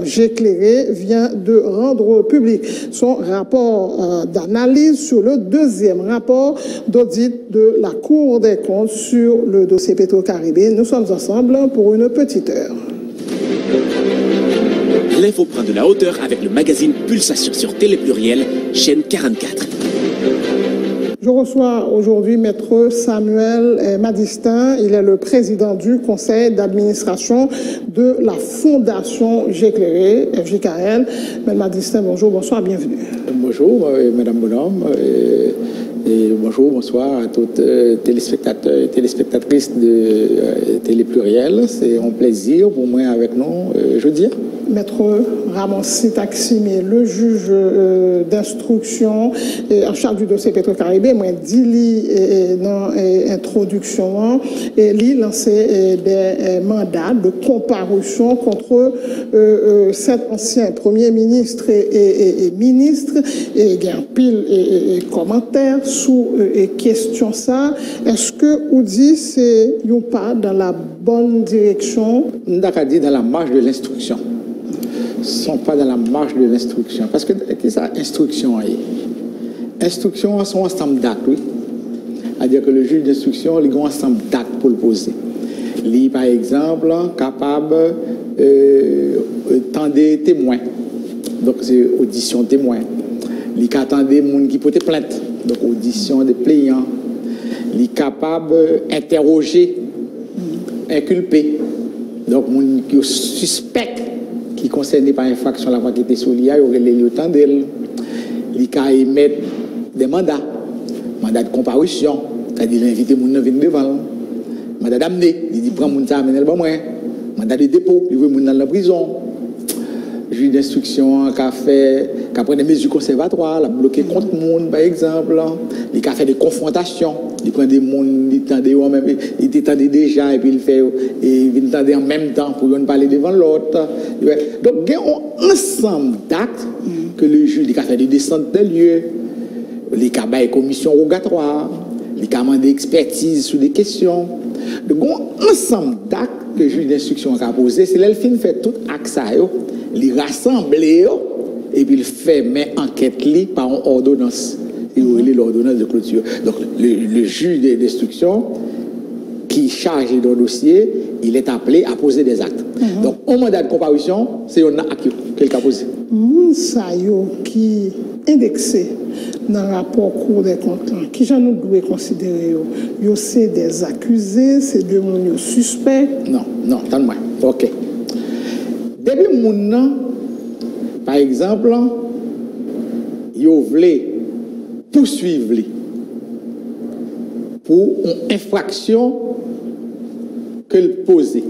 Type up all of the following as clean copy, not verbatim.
J'éclairé vient de rendre public son rapport d'analyse sur le deuxième rapport d'audit de la Cour des comptes sur le dossier Petro-Caribé. Nous sommes ensemble pour une petite heure. L'info prend de la hauteur avec le magazine Pulsation sur Télé Pluriel, chaîne 44. Je reçois aujourd'hui Maître Samuel Madistin. Il est le président du conseil d'administration de la Fondation J'éclairé, FJKL. Maître Madistin, bonjour, bonsoir, bienvenue. Bonjour, Madame Bonhomme. Et bonjour, bonsoir à toutes téléspectateurs et téléspectatrices de Télé Pluriel. C'est un plaisir pour moi avec nous jeudi. Maître Ramon Sitaximi, le juge d'instruction en charge du dossier Petro-Caribé, moi dit dans l'introduction, il lancé des mandats de comparution contre 7 anciens premiers ministres et ministres, et il y a un pile et commentaires sous question ça. Est-ce que vous dites c'est pas dans la bonne direction? D'accord, dit dans la marge de l'instruction. Sont pas dans la marge de l'instruction. Parce que, qu'est-ce que ça, instruction? Instruction, sont ensemble d'actes, oui. C'est-à-dire que le juge d'instruction, il a un ensemble d'actes pour le poser. Il est, par exemple, capable d'attendre des témoins. Donc, c'est audition témoin. Il est capable des gens qui portent plainte. Donc, audition des plaignants. Il est capable d'interroger, inculper. Donc, les gens qui suspectent qui concernés par infraction la qui était sur l'IA, il y aurait le temps d'elle. Il a émettre des mandats de comparution, c'est-à-dire l'inviter les gens à venir devant. Mandat d'amener, il dit prends les gens à amener le bon moyen. Mandat de dépôt, il veut les gens dans la prison. Juge d'instruction qui a pris des mesures conservatoires, il a bloqué contre le monde, par exemple. Il a fait des confrontations. Il prend des gens, il t'entendait déjà, et puis il t'entendait en même temps pour ne parler devant l'autre. Donc, il y a un ensemble d'actes que le juge a fait des descentes de lieu, il a fait des commissions rogatoires, il a demandé expertise sur des questions. Donc, il y a un ensemble d'actes que le juge d'instruction a posé. C'est là qu'il fait tout acte, il rassemble et puis il fait enquête par une ordonnance. Il l'ordonnance de clôture. Donc, le juge d'instruction qui charge d'un dossier, il est appelé à poser des actes. Donc, un mandat de comparution, c'est un acte qu'il a posé. Qui est indexé dans le rapport Cour des comptes, qui j'en nous doit considérer, c'est des accusés, c'est des suspects. Non, attends-moi. OK. Depuis mon par exemple, ils voulaient poursuivre pour une infraction qu'elle posait.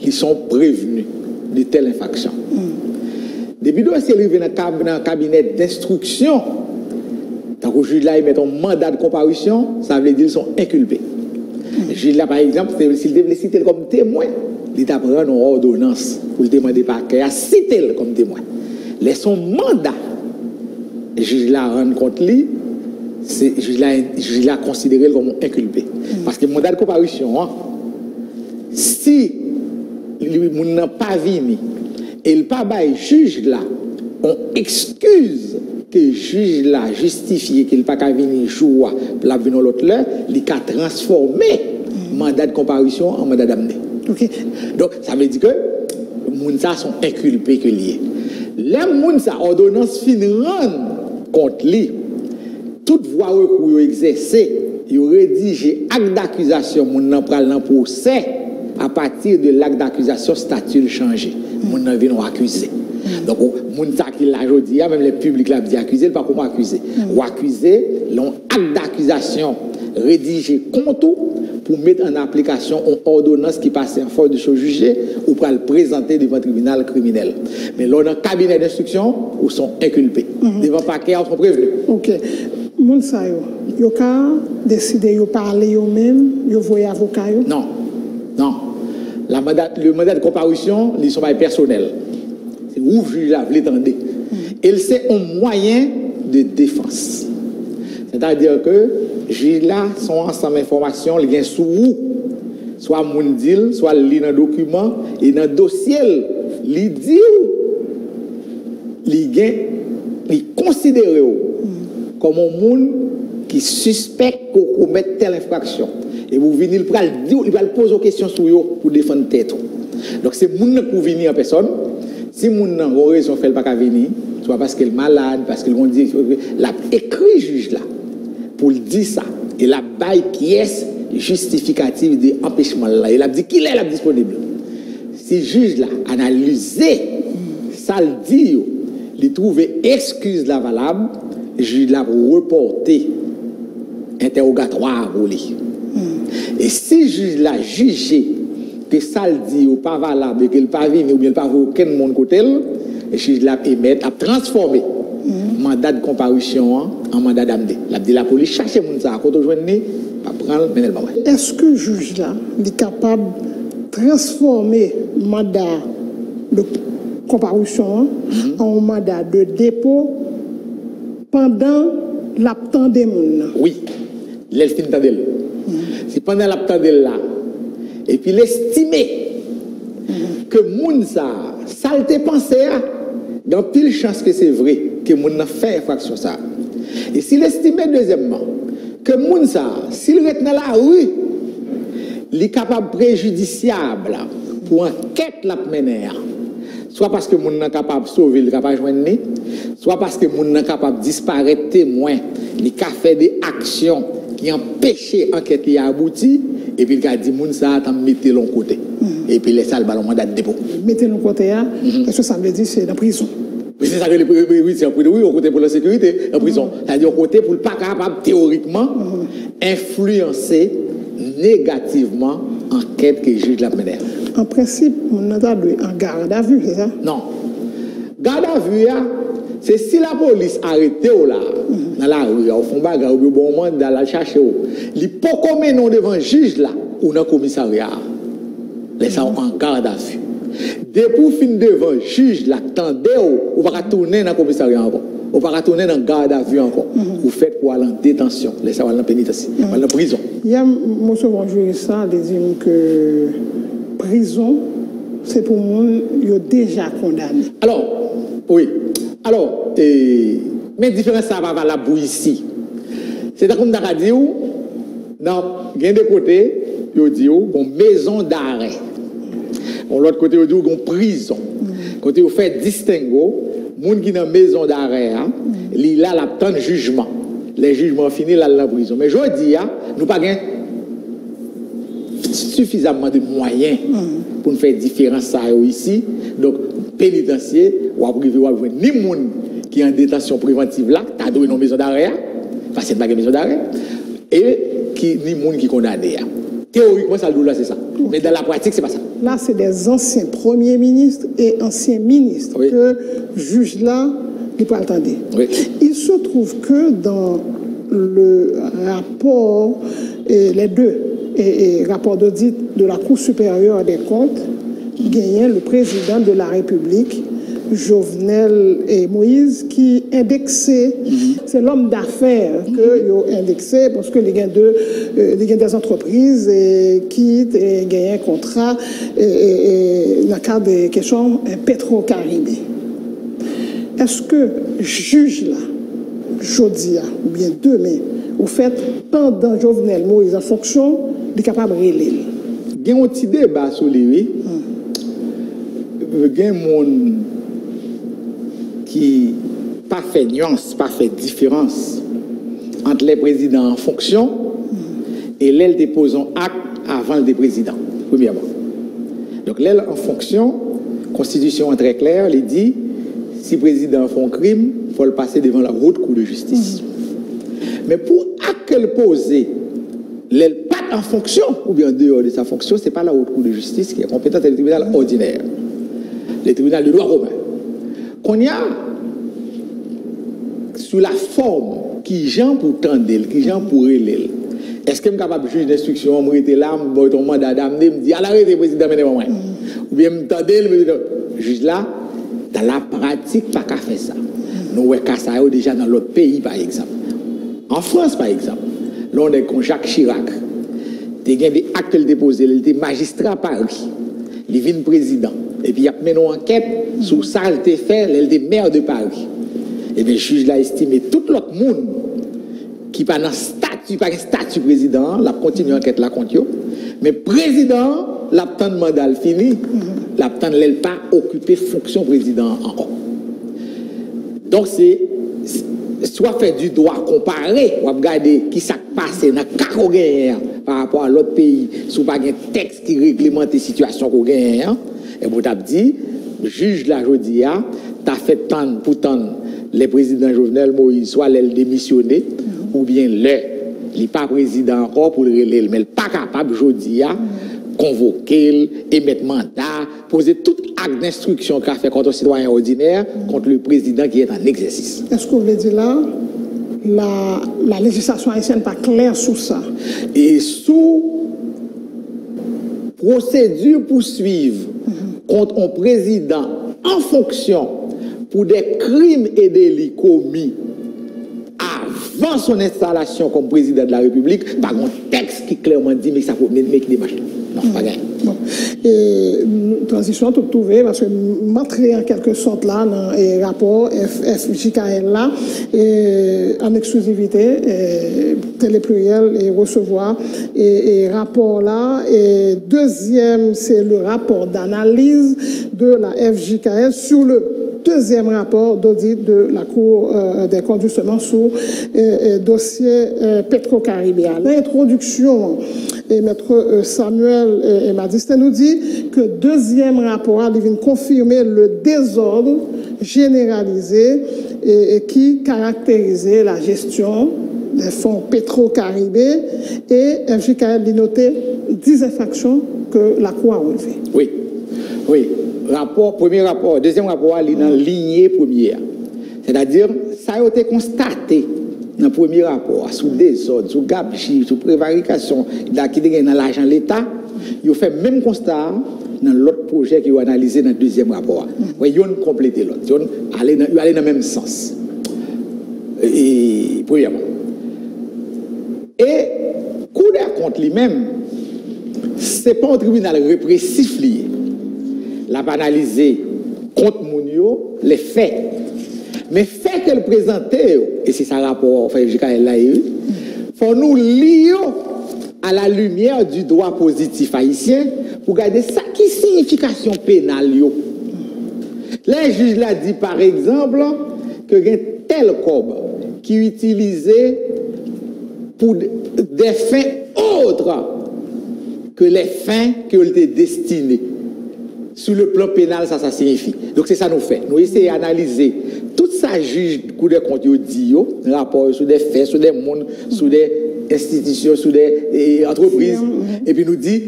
Ils sont prévenus de telle infraction. Depuis que c'est arrivé dans un cabinet d'instruction, donc le juge là, il met un mandat de comparution, ça veut dire qu'ils sont inculpés. Le juge là, par exemple, s'il devait citer comme témoin, il doit prendre une ordonnance pour le demander par parquet à citer comme témoin. Laisse son mandat. Le juge l'a rendu compte lui, le juge l'a considéré comme inculpé. Parce que le mandat de comparution, si il n'a pas venu et le pas bail juge là, on excuse que le juge là justifié qu'il n'a pas venir jour pour la venir l'autre là, il a transformé mandat de comparution en mandat d'amener. Okay. Donc, ça veut dire que les gens sont inculpés que liés. Les gens, ordonnance fin rendre contre lui, toute voie recours exercée, il rédige acte d'accusation, les gens prennent le procès à partir de l'acte d'accusation, statut changé. Les gens viennent accuser. Donc, les gens qui l'ont aujourd'hui, même les publics l'ont dit accusé, pas comment accuser. Ou accuser, l'ont acte d'accusation rédigé contre pour mettre en application une ordonnance qui passe en force de chose jugée ou pour le présenter devant le tribunal criminel. Mais là, dans le cabinet d'instruction, ils sont inculpés. Devant le parquet, ils sont prévenus. OK. Mounsa, vous avez décidé de parler eux-mêmes, vous voyez avocat? Non. Le mandat de comparution, ils sont pas personnels. C'est où le juge l'étendait. Et c'est un moyen de défense. C'est-à-dire que j'ai là son ensemble d'informations, il vient sous soit mon deal, soit il dans le document, et dans le dossier, il dit, il considère comme un monde qui suspecte qu'on commette telle infraction. Et vous venez, il va poser des questions sur eux pour défendre tête. Donc c'est monde pour venir en personne. Si moun n'a pas raison de faire pas venir, soit parce qu'elle est malade, parce qu'ils vont dire, la écrit juge là pour dire ça. Et la baille qui est justificative de empêchement là. Il a dit qu'il est disponible. Si juge là analysé, ça le dit, il trouve excuse la valable, juge là pour reporter interrogatoire pour lui. Et si juge là jugé que ça le dit ou pas valable et qu'il pas venu ou bien pas vu aucun monde côté, le juge là émet a transformé mandat de comparution en mandat d'amener. La dit la police cherche moun ça quand on joindre pas prendre mais elle pas. Est-ce que le juge là est capable de transformer mandat de comparution en mandat de dépôt pendant l'absence des moun? Oui, l'elfine tandel. C'est pendant l'absence là et puis l'estimer que moun ça te pensé dans pile chance que c'est vrai que moun n'a fait infraction ça. Et s'il estimait deuxièmement que moun ça s'il reste dans la rue il est capable préjudiciable pour enquête la mener, soit parce que moun n'est capable de sauver le capable joindre, soit parce que moun n'est capable de disparaître témoin, il a fait des actions qui empêchent l'enquête à aboutir, et puis il a dit moun ça attend mettez l'on côté. Et puis laissez le ballon mandat de dépôt. Mettez l'on côté, est-ce que ça veut dire c'est dans la prison? Oui, c'est ça que oui, c'est au côté pour la sécurité, en prison. C'est-à-dire au côté pour ne pas capable théoriquement influencer négativement enquête que le juge la mener. En principe, on a en garde à vue, c'est ça? Non. Garde à vue, c'est si la police arrête là, dans la rue, au fond bagarre, au bon moment, dans la chercher, il peut commettre non devant le juge là, ou dans le commissariat. Laissez en garde à vue. Depuis fin devant le juge là, tendez ou pas tourner dans le commissariat encore. Ou pas tourner dans le garde à vue encore. Vous faites pour aller en détention. Laissez aller en pénitentiaire, aller en prison. Il y a mon second juriste qui dit que prison, c'est pour moi, ils ont déjà condamné. Alors, oui. Alors, mais différence ça va valable pour ici. C'est comme on a dit, non, il y a des côtés, il dit, une maison d'arrêt. De l'autre côté, il dit, une prison. Côté, il fait distinguo, les gens qui sont dans la maison d'arrêt, il a l'absence de jugement. Les jugements finis, là, la prison. Mais je dis, nous n'avons pas suffisamment de moyens pour nous faire différence ça ici. Donc, pénitentiaire, ou à privé, ou à ni monde qui est en détention préventive là, qui a donné une maison d'arrêt, parce que c'est pas une maison d'arrêt, et ni monde qui est condamné. Théoriquement, ça le là, c'est ça. Mais dans la pratique, c'est pas ça. Là, c'est des anciens premiers ministres et anciens ministres que juge là, il peut attendre. Oui. Il se trouve que dans le rapport, les deux, et rapport d'audit de la Cour supérieure des comptes, gagnait le président de la République, Jovenel et Moïse, qui indexait, c'est l'homme d'affaires que ont indexé parce que les gains des entreprises qui gagnent un contrat dans le cadre des questions Petro-Caribé. Est-ce que juge là, jeudi ou bien demain, au fait, pendant Jovenel Moïse en fonction, il est capable de régler? Il y a un petit débat sur lui. Il y a un monde qui n'a pas fait nuance, pas fait différence entre les présidents en fonction et l'aile déposant acte avant le président, premièrement. Donc l'aile en fonction, Constitution est très claire, il dit, si le président fait un crime, il faut le passer devant la haute cour de justice. Mais pour acte qu'elle pose, l'aile pas en fonction, ou bien dehors de sa fonction, ce n'est pas la haute cour de justice qui est compétente, c'est le tribunal ordinaire, le tribunal de droit romain. Qu'on y a sur la forme qui j'en pour tendre, qui j'en pour relève. Est-ce que je suis capable de juger d'instruction, je suis là, je suis mandat d'amener, je me dis, à l'arrêt, le président, ou bien je me juge là, dans la pratique, pas qu'à faire ça. Nous avons déjà dans l'autre pays, par exemple. En France, par exemple, là, on est comme Jacques Chirac. Il y a des actes déposés, il était magistrat à Paris, il vient président. et puis il y a mené une enquête sur ça, elle était fait, elle était maire de Paris. Et bien, le juge l'a estimé tout l'autre monde qui pas dans statut président, l'a continué l'enquête là contre eux. Mais président, l'a temps de mandat fini, l'a temps de pas occuper fonction président encore. Donc c'est soit fait du droit comparé, ou regarder qui s'est passé dans le cas par rapport à l'autre pays, sous pas un texte qui réglemente les situations qu'on gagne, et vous avez dit, le juge la jodi a, t'as fait tant pour tant les présidents Jovenel Moïse, soit les démissionner, ou bien il n'est pas président encore pour le relayer, mais il n'est pas capable jodi a convoquer, émettre mandat, poser tout acte d'instruction qu'a fait contre un citoyen ordinaire, contre le président qui est en exercice. Est-ce que vous voulez dire là, la législation haïtienne n'est pas claire sur ça? Et sous procédure poursuivre contre un président en fonction pour des crimes et délits commis avant son installation comme président de la République, par un texte qui clairement dit mais ça faut mais qui démarche. Non, pas gagné. Bon. Et transition tout trouvé parce que m'entrer en quelque sorte là dans le rapport FJKL là en exclusivité télépluriel et recevoir et rapport là et deuxième c'est le rapport d'analyse de la FJKL sur le deuxième rapport d'audit de la Cour des comptes justement sur dossier Petro-Caribéen. L'introduction et maître Samuel et Madiste nous dit que deuxième rapport a vient confirmer le désordre généralisé et qui caractérisait la gestion des fonds Petro-Caribé et FJKL a noté 10 infractions que la Cour a relevées. Oui, oui. Rapport, premier rapport, deuxième rapport, il est dans lignée première. C'est-à-dire, ça a été constaté dans le premier rapport, sous désordre, sous gabegie, sous prévarication, qui est dans l'argent de l'État, il a fait le même constat dans l'autre projet qui a analysé dans le deuxième rapport. Ils ont complété l'autre, ils ont allé dans le même sens. Et, premièrement. Et, Cour des comptes lui-même, ce n'est pas un tribunal répressif lié. L'a analysé contre Mounio les faits. Mais faits qu'elle présentait, et c'est ça rapport, enfin, il faut nous lier à la lumière du droit positif haïtien pour garder ça qui signification pénale. Les juges l'a dit par exemple que tel cob qui utilisé pour des fins autres que les fins qui ont été destinées. Sur le plan pénal, ça signifie. Donc, c'est ça nous fait. Nous essayons d'analyser tout ça, juge, coup de compte, dit, rapport sur des faits, sur des mondes, sur des institutions, sur des entreprises. Et puis, nous dit,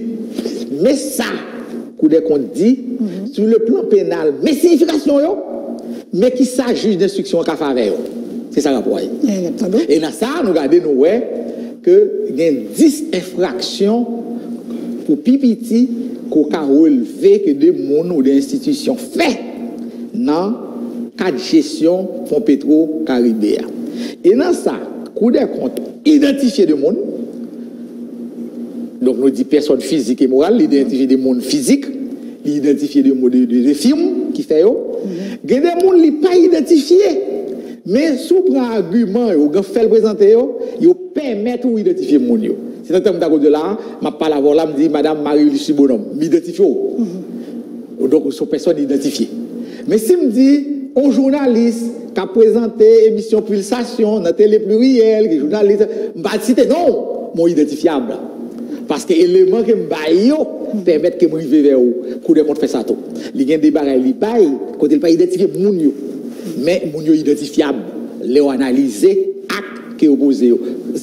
mais ça, coup de compte dit, sur le plan pénal, mais signification, mais qui ça, juge d'instruction qu'a fait. C'est ça le rapport. Et dans ça, nous regardons, nous, que il y a 10 infractions pour Pipiti qu'on a relevé que des mondes ou des institutions fait dans cadre de gestion fonds Petro-Caribéen. Et dans ça, Cour des comptes identifier des mondes. Donc, nous dit personnes physiques et morales, identifier des mondes physiques, identifier des mondes de firmes qui fait. Il y a des mondes qui ne sont pas identifiés. Mais sous un argument, vous fait le présenter, vous permettre d'identifier les mondes. C'est un terme de là, je parle à là, je dis Madame Marie-Lucie Bonhomme, m'identifie. Donc, sont personnes identifiées. Mais si je dis, un journaliste qui a présenté émission Pulsation dans Télé Pluriel, journaliste, je vais citer non, mon identifiable. Parce que l'élément que je permet que je arrive vers vous. Cour des comptes fait ça tout. Il y a des barrières, il baille, quand il pas identifié moun yo. Mais moun yo identifiable, les analysé, acte qui est opposé.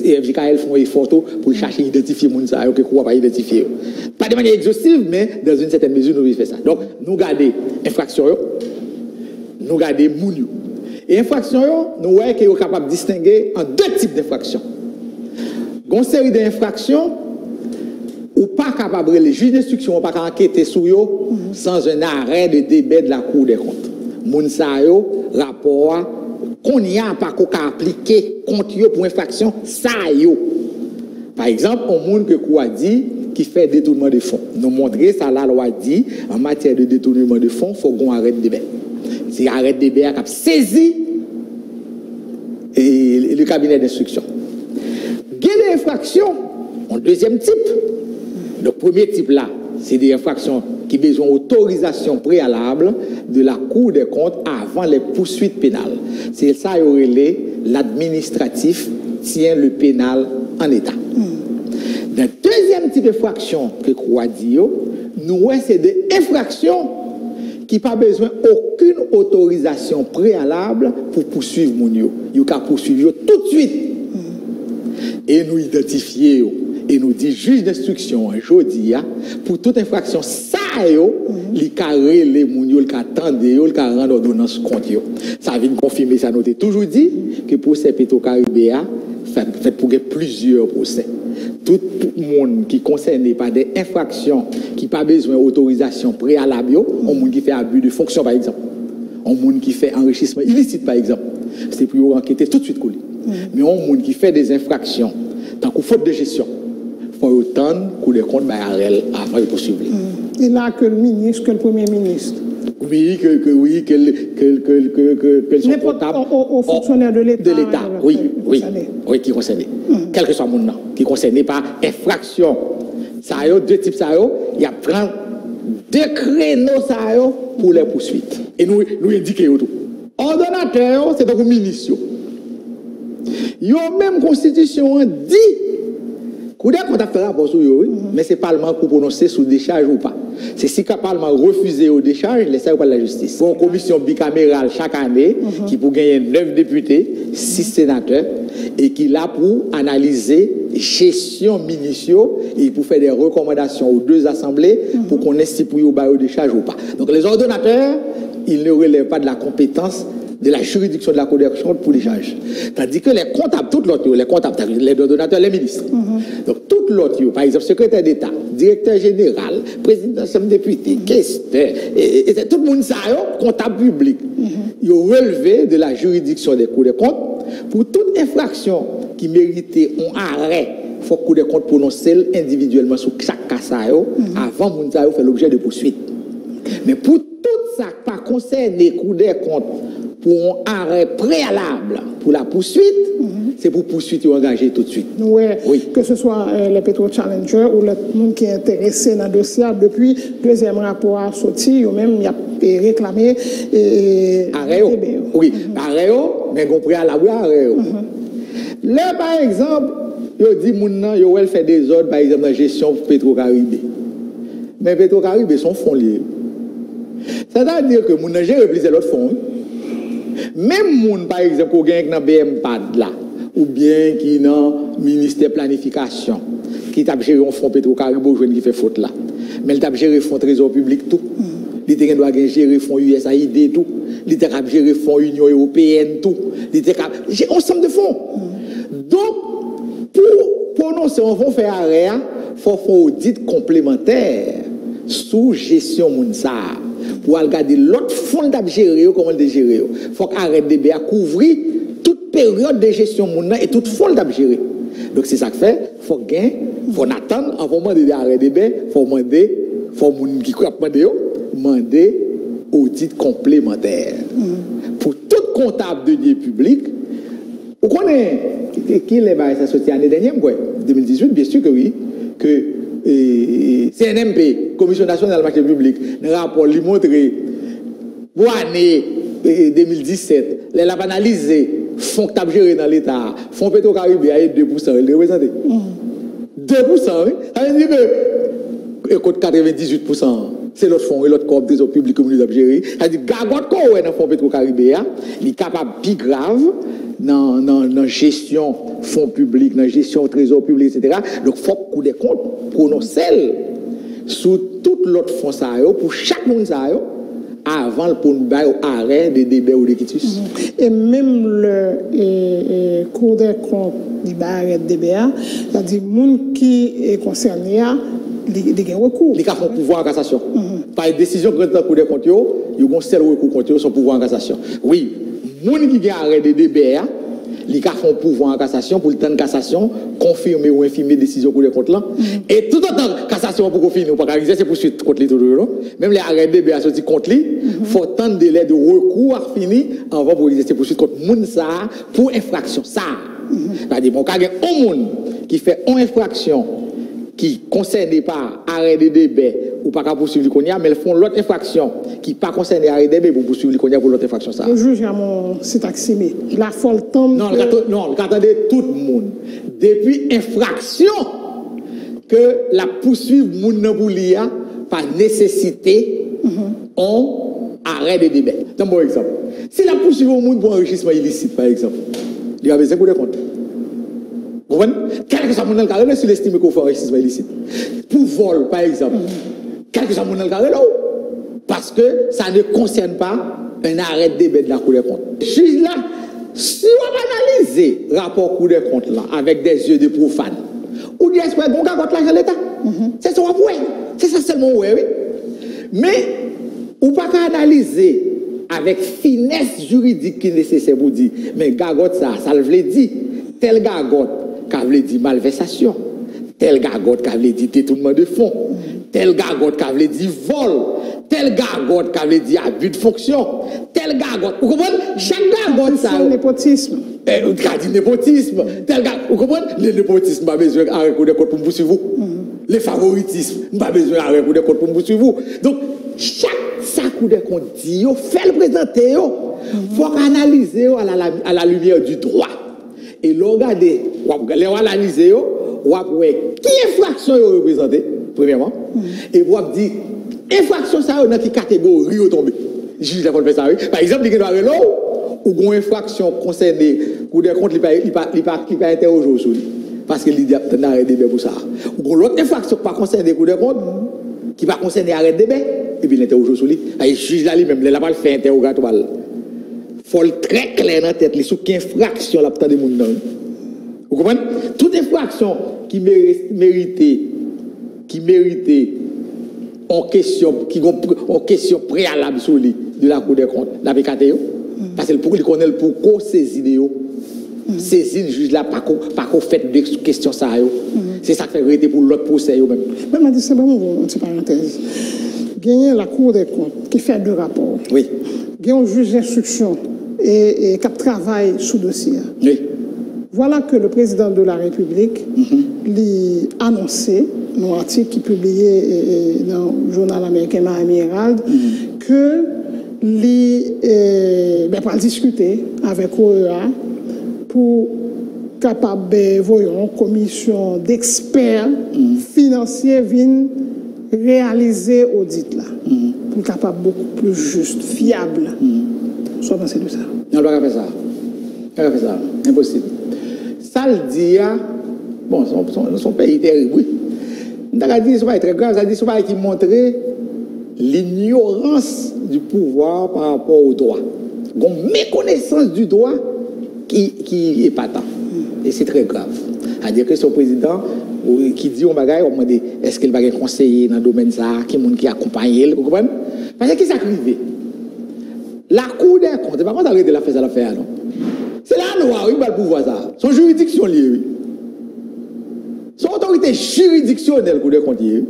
Et FJKL font des photos pour chercher à identifier moun ça, que quoi pas identifier. Pas de manière exhaustive, mais dans une certaine mesure, nous faisons ça. Donc, nous gardons infraction, nous gardons moun yo. Et infraction, nous voyons qu'il est capable de distinguer en deux types d'infractions. Une série d'infractions, ou pas capable, les juges d'instruction, ou pas enquêter sur eux sans un arrêt de débat de la Cour des comptes. Moun sa yo, rapport, qu'on y a pas qu'on appliqué contre eux pour infraction, ça yo. Par exemple, un monde que quoi dit, qui fait détournement de fonds. Nous montrer ça, la loi dit, en matière de détournement de fonds, il faut qu'on arrête de c'est arrête de qui a saisi et le cabinet d'instruction. Il y a des infractions en deuxième type. Le premier type là, c'est des infractions qui ont besoin d'autorisation préalable de la Cour des comptes avant les poursuites pénales. C'est ça, l'administratif tient le pénal en état. Le deuxième type d'infraction que croit dire, nous, c'est des infractions qui n'ont pas besoin d'aucune autorisation préalable pour poursuivre mon yo. Yo ka poursuivre tout de suite. Et nous identifier et nous dit juge d'instruction aujourd'hui pour toute infraction ça yo li ka relé moun yo, li ka tande yo, li ka rendre ordonnance contre yo. Ça vient confirmer ça, nous avons toujours dit que pour ces Petro-Caraïbes fait pour plusieurs procès. Tout le monde qui est concerné par des infractions qui n'ont pas besoin d'autorisation préalable, un monde qui fait abus de fonction par exemple, un monde qui fait enrichissement illicite par exemple, c'est pour enquêter tout de suite. Mais un monde qui fait des infractions, tant que faute de gestion, il faut autant que les comptes avant de poursuivre. Et là que le ministre, que le Premier ministre. Oui, que sont comptables aux fonctionnaires de l'État. Oui, qui concernés. Quel que soit mon nom, qui concernés par infraction. Ça y a deux types, il y a 32 créneaux pour les poursuites. Et nous indiquons tout. Ordonnateur, c'est donc le ministre. Il y a même constitution dit. Coup d'un compte à faire rapport sur eux, mais c'est le Parlement pour prononcer sous décharge ou pas. C'est si le Parlement refuse aux décharges, laissez pas la justice. Pour une commission bicamérale chaque année, qui pour gagner 9 députés, 6 sénateurs, et qui là pour analyser gestion minutio et pour faire des recommandations aux deux assemblées pour qu'on estime pour au décharge ou pas. Donc les ordonnateurs, ils ne relèvent pas de la compétence de la juridiction de la Cour des comptes pour les charges. Tandis que les comptables, toutes l'autre, les comptables, les ordonnateurs, les ministres. Donc, toutes l'autre, par exemple, secrétaire d'État, directeur général, président de l'Assemblée des députés, questeur, et tout le monde, ça, comptable public, ils ont relevé de la juridiction des Cours des comptes pour toute infraction qui méritait un arrêt. Il faut que la Cour des comptes prononce individuellement sur chaque cas, avant que ça fait l'objet de poursuite. Mais pour tout ça, pas concerné Cour des comptes, pour un arrêt préalable pour la poursuite, c'est pour poursuite ou engager tout de suite. Ouais, oui. Que ce soit les Petro Challenger ou le monde qui est intéressé dans le dossier, depuis le deuxième rapport à sorti, ou même il y a réclamé arrêt. Oui, arrêt, mais on préalable arrêt. Là, par exemple, il dit que il fait des ordres, par exemple, dans la gestion pour Petro-Caraïbes. Mais Petro-Caraïbes sont fonds liés. C'est-à-dire que mon gère plusieurs autres fonds. Même moun, par exemple, qui gagne dans BMPAD là, ou bien qui dans le ministère de planification, qui t'a géré un fonds Petro-Caraïbes, qui fait faute là. Mais il t'a géré fonds Trésor public tout. Il doit gérer fonds USAID tout. Il doit gérer fonds Union européenne tout. Il doit gérer ensemble de fonds. Donc, pour prononcer un fonds faire arrêt, il faut faire un audit complémentaire sous gestion Mounsa. Pour regarder l'autre fonds d'abgérer, comment le gérer. Il faut qu'arrête de couvrir toute période de gestion et toute fonds d'abgérer. Donc c'est ça que fait, il faut attendre, avant de demander de il faut demander, demander audit complémentaire. Pour tout comptable de deniers publics, vous connaissez qui est ça sorti l'année dernière, 2018, bien sûr que oui, que CNMP, Commission nationale de marché public, le rapport lui montre pour l'année 2017, elle a analysé fonds que géré dans l'État, fonds Petro-Caraïbes a 2%, il représente 2%, ça veut dire que 98%, c'est l'autre fonds et l'autre corps des publics que nous avons géré. C'est-à-dire que quand on est dans le fonds Petro-Caraïbes, il est capable plus grave dans la gestion fonds publics, dans la gestion trésor public, etc. Donc, il faut que des comptes prononcent sur tout l'autre fonds pour chaque monde avant pour nous arrêt des débats ou des quitus. Et même le Cour des comptes du arrêt de débat, c'est-à-dire les gens qui est concerné, il y a un recours. Il y a un pouvoir en cassation. Par décision que le Cour des comptes, il y a un seul recours contre son pouvoir en cassation. Oui, les gens qui ont arrêt de débat, il a fait un pouvoir en cassation pour le temps de cassation, confirmer ou infirmer décision pour les comptes là. Et tout autant cassation pour confirmer ou pas réaliser, c'est poursuite contre lui tout le long. Même les arrêts bébé à sortir contre lui, faut tant de délai de recours à finir avant pour réaliser poursuite contre moun ça pour infraction ça. C'est-à-dire bon, quand il y a un monde qui fait une infraction qui ne concerne pas arrêt de débit ou pas poursuivre le Konya, mais ils font l'autre infraction qui pas concerne arrêt de débit pour poursuivre le Konya pour l'autre infraction ça. Le juge à mon syntaximé. La folle tombe. Non, il attendait tout le monde. Depuis infraction que la poursuivre moun pour l'IA par nécessité on arrêt de débit. C'est un bon exemple. Si la poursuivre au monde pour enrichissement illicite par exemple, il y a besoin de compte. Vous comprenez? Quel que soit mon carré, si l'estime qu'on fait enrichissement illicite. Pour vol, par exemple, quel que soit mon carré, parce que ça ne concerne pas un arrêt de débit de la Cour des comptes. Je suis là, si on analyse le rapport Cour des comptes là, avec des yeux de profane, ou bien est-ce qu'on a contre l'argent de l'État? C'est ça, c'est ça seulement, oui. Mais, ou pas qu'à analyser avec finesse juridique qui est nécessaire pour dire, mais gagote ça le veut dire, tel gagote, qui veut dire malversation, tel gagote qui veut dire détournement de fonds, tel gagote qui veut dire vol, tel gagote qui veut dire abus de fonction, tel gagote, vous comprenez? Chaque gagote ça. C'est népotisme. On dit népotisme, tel gagote, vous comprenez? Le népotisme, pas besoin d'arrêt pour des comptes pour poursuivre vous. Le favoritisme, pas besoin d'arrêt pour des comptes pour poursuivre vous. Donc, chaque sac des comptes dit, fait le présenter, faut analyser à la lumière du droit. Et le regarder, les analyser, qui infraction est représentée, premièrement, et vous dire, infraction ça dans quelle catégorie est tombée. Juge la faire ça. Par exemple, il y a une ou une infraction concernée, ou des comptes, il pas interroger au souci. Parce qu'il y a un arrêt de débit pour ça. Ou l'autre infraction pas concernée, ou des comptes, qui va concerner arrêt de débit, et puis l'interroger au souci. Le juge là lui-même, il n'a pas fait interrogatoire. Il faut être très clair dans la tête, sur quelle infraction la plupart des gens. Vous comprenez? Toute infraction qui méritait en question préalable sur lui de la Cour des comptes, la PKTO, parce qu'il connaît pour qu'on saisir saisir le juge là, pas qu'on fait de questions ça. C'est ça qui fait arrêter pour l'autre procès. Mais je dis simplement une petite parenthèse. Gagner la Cour des comptes qui fait deux rapports. Oui. Gagner un juge d'instruction et qui travaille sous dossier. Oui. Voilà que le président de la République l'a annoncé dans un article qui est publié dans le journal américain Miami Herald que il va discuter avec OEA pour capable voyons commission d'experts financiers viennent réaliser audit là pour capable beaucoup plus juste, fiable. Soit pensé de ça. On doit faire ça. On doit faire ça. Impossible. Ça le dit, bon, son pays terrible, oui. On a dit, ce n'est pas très grave, ça dit, ce n'est pas qui montrait l'ignorance du pouvoir par rapport au droit. Une méconnaissance du droit qui est patent. Et c'est très grave. C'est-à-dire que son président, qui dit au bagage, on demande est-ce qu'il va être conseiller dans le domaine ça, qui accompagne, vous comprenez? Parce que qui s'arrive? La Cour des comptes, par contre, arrêtez l'affaire, non? C'est la loi, il va le pouvoir ça. Son juridiction liée, oui. Son autorité juridictionnelle, Cour des comptes liée.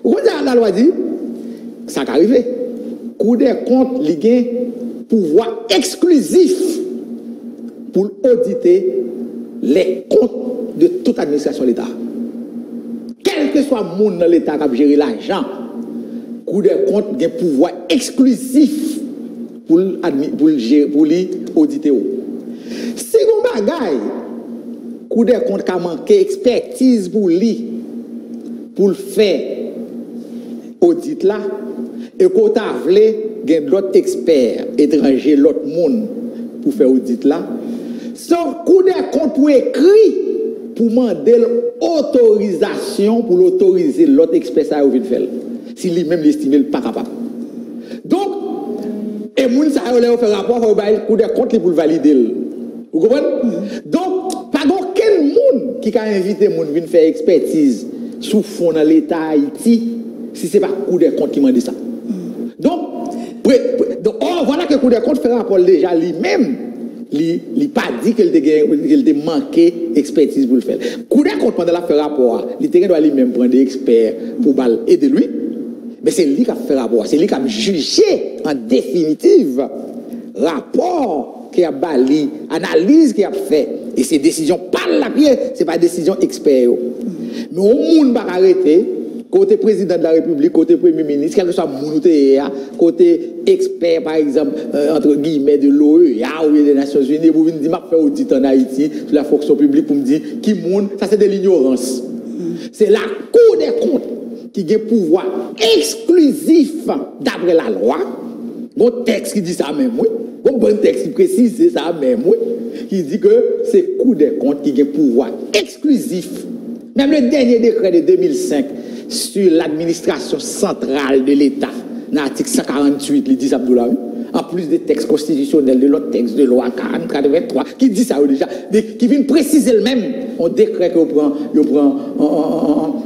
Vous comprenez, la loi dit, ça qui arrive. Cour des comptes, il a un pouvoir exclusif pour auditer les comptes de toute administration de l'État. Quel que soit le monde dans l'État qui a géré l'argent, Cour des comptes a un pouvoir exclusif pour l'auditer. Si vous bagaille, Cour des comptes a manqué expertise pour lui, pour le faire audit là, et qu'on a voulu gagner d'autres experts étrangers, l'autre monde pour faire audit là, son Cour des comptes pour écrit pour demander l'autorisation pour l'autoriser l'autre expert ça au faire. Si lui-même l'estime pas capable. Donc, et moun ça a fait rapport au Cour des comptes pour le valider. Vous comprenez? Donc, pas quel monde qui a invité moun venir faire expertise sous fond dans l'État Haïti si ce n'est pas Cour des comptes qui m'a dit ça. Donc, voilà que Cour des comptes fait rapport déjà lui-même Il pas dit qu'elle était manqué expertise pour le faire. Coup des comptes pendant l'affaire rapport, il doit lui-même prendre des experts pour aider lui. Mais c'est lui qui a fait rapport, c'est lui qui a jugé en définitive rapport qui a bali, analyse qui a fait. Et ces décisions pas la pied, c'est pas décision expert. Mais au monde va arrêter. Côté président de la République, côté premier ministre, quel que soit le côté expert, par exemple, entre guillemets, de l'OEA ou des Nations Unies, pour venir dire, je fais audit en Haïti, sur la fonction publique, pour me dire, qui monde, ça c'est de l'ignorance. C'est la Cour des comptes qui a un pouvoir exclusif d'après la loi. Bon texte qui dit ça même, oui. Bon texte qui précise ça même, oui. Qui dit que c'est Cour des comptes qui a un pouvoir exclusif. Même le dernier décret de 2005 sur l'administration centrale de l'État, dans l'article 148, il dit Abdoulaye, en plus des textes constitutionnels, de l'autre texte de loi 43, qui dit ça déjà, qui vient préciser le même, un décret qu'on prend en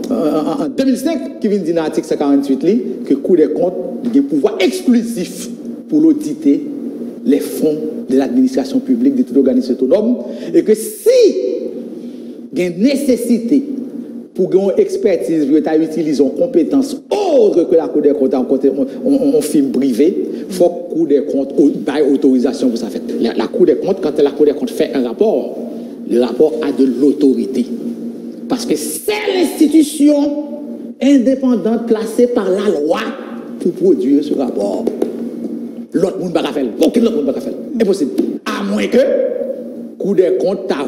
2005, qui vient dire dans l'article 148, que le Cour des comptes a un pouvoir exclusif pour l'auditer les fonds de l'administration publique de tout organisme autonome, et que si il y a une nécessité pour une expertise, pour utiliser une compétence autre que la Cour des comptes en film privé, il faut que la Cour des comptes ait autorisation pour ça. La Cour des comptes, quand la Cour des comptes fait un rapport, le rapport a de l'autorité. Parce que c'est l'institution indépendante placée par la loi pour produire ce rapport. L'autre monde ne va pas faire. Aucun autre monde ne va pas faire. Impossible. À moins que la Cour des comptes t'a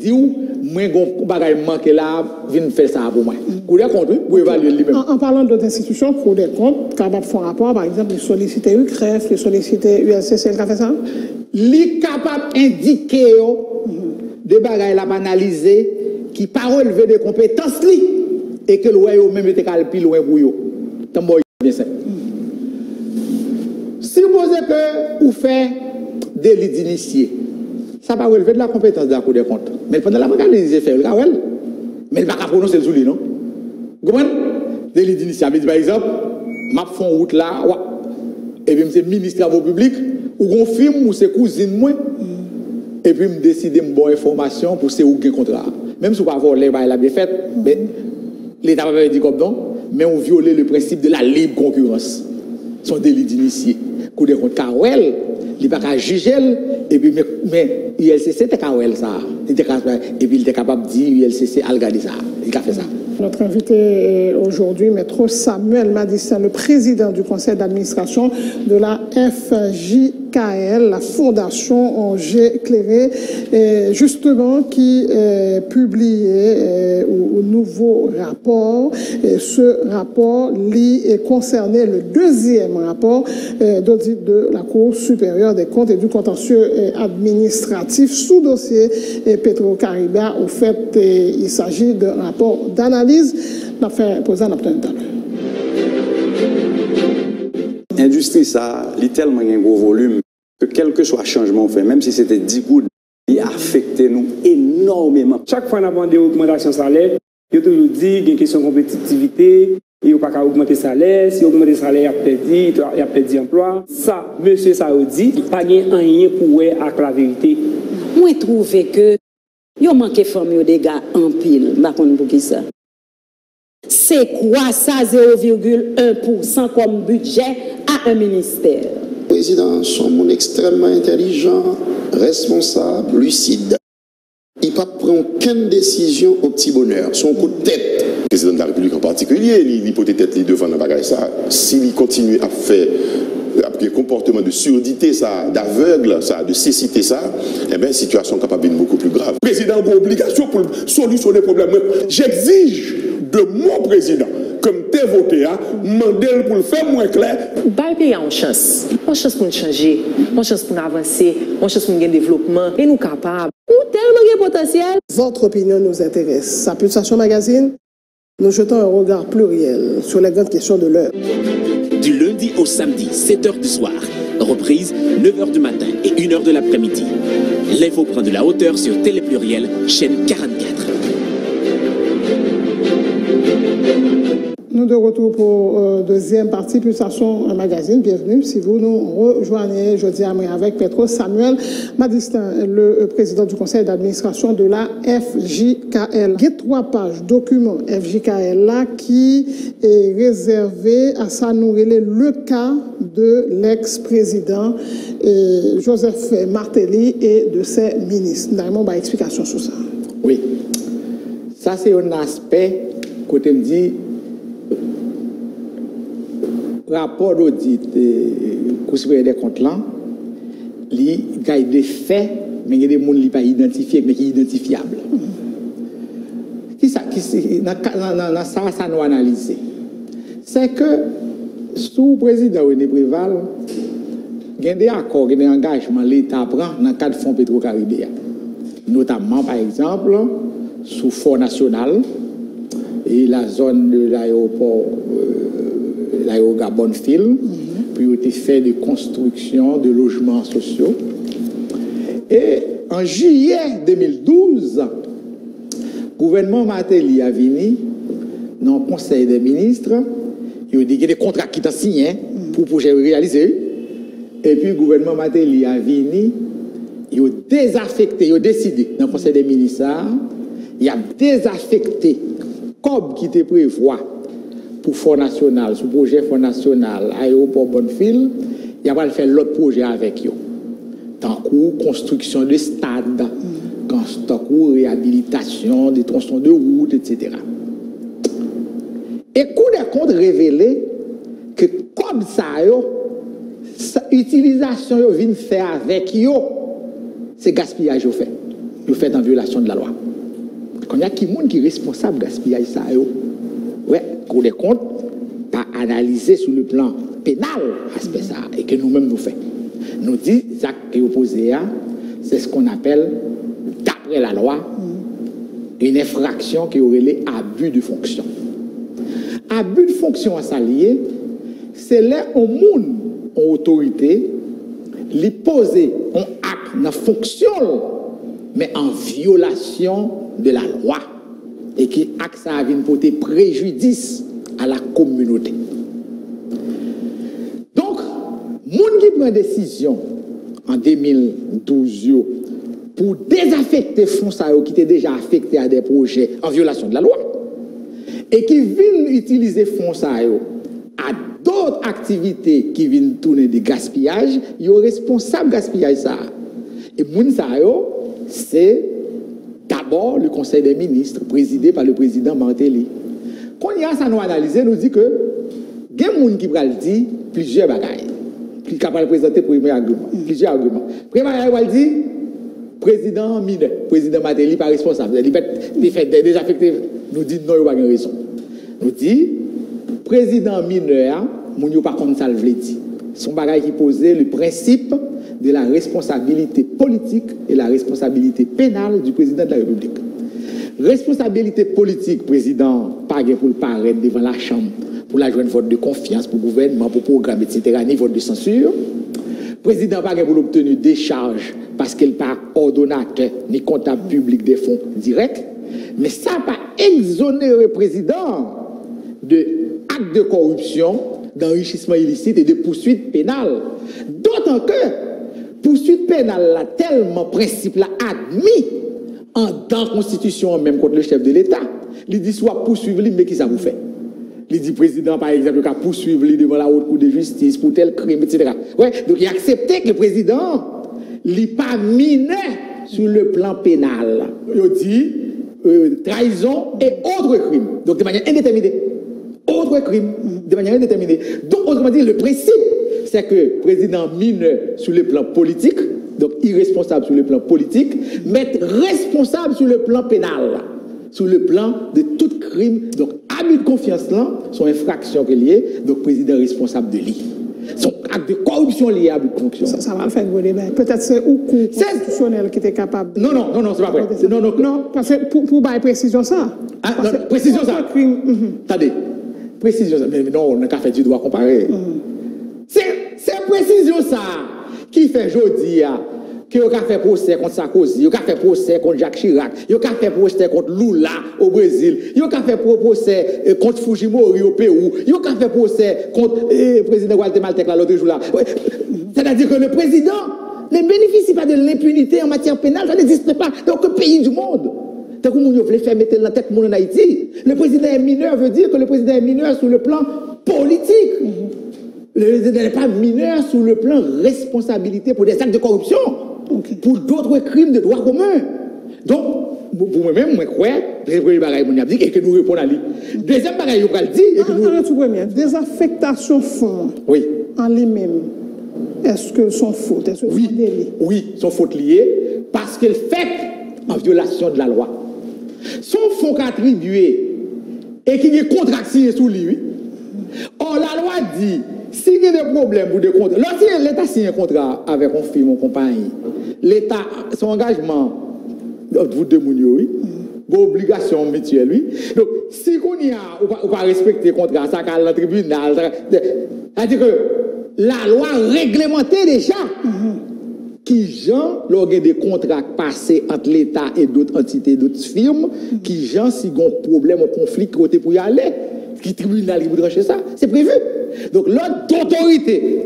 dit moi, je vais manquer là, viens faire ça pour moi. Cour des comptes, oui, pour évaluer lui-même. En parlant d'autres institutions, Cour des comptes, capable de faire un rapport, par exemple, les sollicités UCREF, les sollicités ULCC, elle a fait ça? Les capables d'indiquer des bagages à analyser qui pas relever des compétences et que le royaume même était calpé loin pour eux. Tant bien ça. Supposez que vous faites des lits d'initiés. Ça va relever de la compétence de la Cour des comptes. Mais pendant la bagarre, les effets, le gars, mais il ne va pas prononcer le souli, non? Vous comprenez? Des lits d'initiative, par exemple, m'a fait une route là, et puis c'est ministre des Travaux publics, ou confirme, ou c'est cousine, moi, et puis me décide de me donner information pour c'est où le contrat. Même si on ne va pas voler, il a bien fait, mais l'État va pas dire comme non, mais on viole le principe de la libre concurrence. Son délit d'initié. Cour des comptes, Carwell, il n'a pas juger, et puis, mais l'ILCC, c'était Carwell, ça. Et puis, il était capable de dire, l'ILCC a regardé ça. Il a fait ça. Notre invité aujourd'hui, Maître Samuel Madissin, le président du conseil d'administration de la FJKL, la Fondation Angers Cléré, justement qui publiait un nouveau rapport. Et ce rapport concernait le deuxième rapport d'audit de la Cour supérieure des comptes et du contentieux administratif sous dossier Petro-Caribéa. Au fait, il s'agit d'un rapport d'analyse. L'industrie, ça, il y a tellement un gros volume que quel que soit le changement fait, même si c'était 10 gouttes, il affecte nous énormément. Chaque fois qu'on a demandé augmentation de salaire, il y a toujours dit qu'il y a une question de compétitivité, il n'y a pas qu'à augmenter le salaire, si augmenter le salaire, il y a perdu emploi. Ça, monsieur Saoudi, il n'y a pas rien pour voir avec la vérité. Moi, je trouve que il manque de famille des gars en pile. Je ne sais pas pour qui ça. C'est quoi ça, 0,1% comme budget à un ministère? Le président, son monde extrêmement intelligent, responsable, lucide. Il ne prend aucune décision au petit bonheur, son coup de tête. Le président de la République en particulier, il peut être devant le bagage ça. S'il continue à faire un comportement de surdité, ça, d'aveugle, ça, de cécité, ça, eh bien, la situation est capable d'être beaucoup plus grave. Le président a une obligation pour solutionner le problème. J'exige de mon président, comme t'es voté, mandel pour le faire moins clair. Bail pays a une chance pour nous changer, une chance pour nous avancer, une chance pour nous gagner développement, et nous capables. Nous tellement de potentiel. Votre opinion nous intéresse. Sa Pulsation Magazine, nous jetons un regard pluriel sur les grandes questions de l'heure. Du lundi au samedi, 7h du soir. Reprise, 9h du matin et 1h de l'après-midi. L'info prend de la hauteur sur Télé Pluriel, chaîne 44. Nous Nous de retour pour deuxième partie Pulsation Magazine. Bienvenue si vous nous rejoignez jeudi à moi avec Petro Samuel Madistin, le président du conseil d'administration de la FJKL. Il y a 3 pages document FJKL là qui est réservé à ça nous le cas de l'ex-président Joseph Martelly et de ses ministres. Nous avons une explication sur ça. Oui. Ça, c'est un aspect, côté me dit, rapport d'audit Cour supérieure des comptes là, il y a des faits, mais il y a des gens qui ne sont pas identifiés, mais qui sont identifiables. Dans ça nous analyser. C'est que, sous le président René Préval, il y a des accords, il y a des engagements l'État prend dans le cadre du Fonds Petro-Caribéen. Notamment, par exemple, sous Fonds national et la zone de l'aéroport Bonnefield, puis il a été fait de construction de logements sociaux. Et en juillet 2012, le gouvernement Martelly a venu dans le Conseil des ministres, il a dit qu'il y a des contrats qui sont signés pour le projet réalisé. Et puis le gouvernement Martelly a venu, il a désaffecté, il a décidé dans le Conseil des ministres, il a désaffecté comme qui était prévu pour Fonds national, sous projet Fonds national, aéroport Bonnefield, il a pas fait l'autre projet avec eux. Tant que construction de stades, tant que réhabilitation des tronçons de route, etc. Et Cour des comptes révélé que comme ça, l'utilisation que vient faire avec eux, c'est gaspillage au fait. Vous faites en violation de la loi. Quand il y a qui est responsable de gaspillage ça, ouais, Cour des comptes, pas analysé sur le plan pénal, aspect ça, et que nous-mêmes nous faisons. Nous dit, ça qui est opposé à, c'est ce qu'on appelle, d'après la loi, une infraction qui aurait les abus de fonction. Abus de fonction à s'allier, c'est là où monde en autorité, les poser en acte, en fonction, mais en violation de la loi. Et qui acte ça a porter préjudice à la communauté. Donc, monde qui prend décision en 2012 pour désaffecter fonds qui étaient déjà affectés à des projets en violation de la loi et qui viennent utiliser fonds à d'autres activités qui viennent tourner des gaspillages, ils sont responsables de gaspillage ça. Et moun ça c'est d'abord le Conseil des ministres présidé par le président Martelly. Quand il y a ça nous analyser, nous dit que il y a des gens qui veulent dire plusieurs bagailles. Qui capable de présenter plusieurs arguments. Premier argument dit président mineur, président Martelly pas responsable. Il fait désaffecté, nous dit non, il n'y a pas de raison. Nous dit président mineur, moun yo pas comme ça le veut dire. Son bagage qui posait le principe de la responsabilité politique et la responsabilité pénale du président de la République. Responsabilité politique, président, pas pour le paraître devant la Chambre, pour la joindre vote de confiance, pour le gouvernement, pour le programme, etc., ni vote de censure. Président, pas pour l'obtenir des charges, parce qu'il n'est pas ordonnateur ni comptable public des fonds directs. Mais ça n'a pas exonéré le président de actes de corruption, d'enrichissement illicite et de poursuites pénales. D'autant que poursuite pénale là, tellement principe là admis dans la Constitution même contre le chef de l'État. Il dit soit poursuivre lui, mais qui ça vous fait? Il dit président par exemple qu'à poursuivre lui devant la haute cour de justice pour tel crime, etc. Ouais, donc il a accepté que le président n'est pas miné sur le plan pénal. Il dit trahison et autres crimes. Donc de manière indéterminée. Autres crimes de manière indéterminée. Donc autrement dit, le principe c'est que le président mine sur le plan politique, donc irresponsable sur le plan politique, mais responsable sur le plan pénal, sur le plan de tout crime. Donc, abus de confiance là, son infraction liée, donc président responsable de lui. Son acte de corruption lié à abus de confiance. Ça va le faire gros débat. Peut-être c'est au cours constitutionnel qui était capable. Non, c'est pas vrai. Non, parce que pour bailler précision ça. Ah, non, précision ça. Attendez, précision ça. Mais non, on n'a qu'à faire du droit comparé. C'est précision ça qui fait aujourd'hui que vous avez fait procès contre Sarkozy, vous avez fait procès contre Jacques Chirac, vous avez fait procès contre Lula au Brésil, vous avez fait procès contre Fujimori au Pérou, vous avez fait procès contre le président Walter Maltec l'autre jour là. C'est-à-dire que le président ne bénéficie pas de l'impunité en matière pénale, ça n'existe pas dans aucun pays du monde. Tant que vous voulez faire mettre la tête de en Haïti, le président est mineur veut dire que le président est mineur sur le plan politique. Le président n'est pas mineur sur le plan responsabilité pour des actes de corruption, pour d'autres crimes de droit commun. Donc, vous-même, moi, crois, c'est le premier bagage que dit et que nous répondons à lui. Deuxième bagage, vous dit et que nous. Des affectations font en lui-même. Est-ce que sont fautes? Est-ce que oui, sont fautes liées parce qu'elles fait en violation de la loi. Son fonds attribué et qui est contracté sous lui. Or, la loi dit, s'il y a des problèmes ou des contrats, lorsque l'État signe un contrat avec une firme ou une compagnie, l'État, son engagement, vous deux oui, obligation mutuelle, oui. Donc, si on y a, ou pas respecter le contrat, ça va le tribunal, c'est-à-dire que la loi réglementait déjà qui gens, lors des contrats passés entre l'État et d'autres entités, d'autres firmes, qui gens, si ils ont un problème, un conflit, côté pour y aller, qui tribunal, ils voudraient trancher ça, c'est prévu. Donc, l'autre autorité,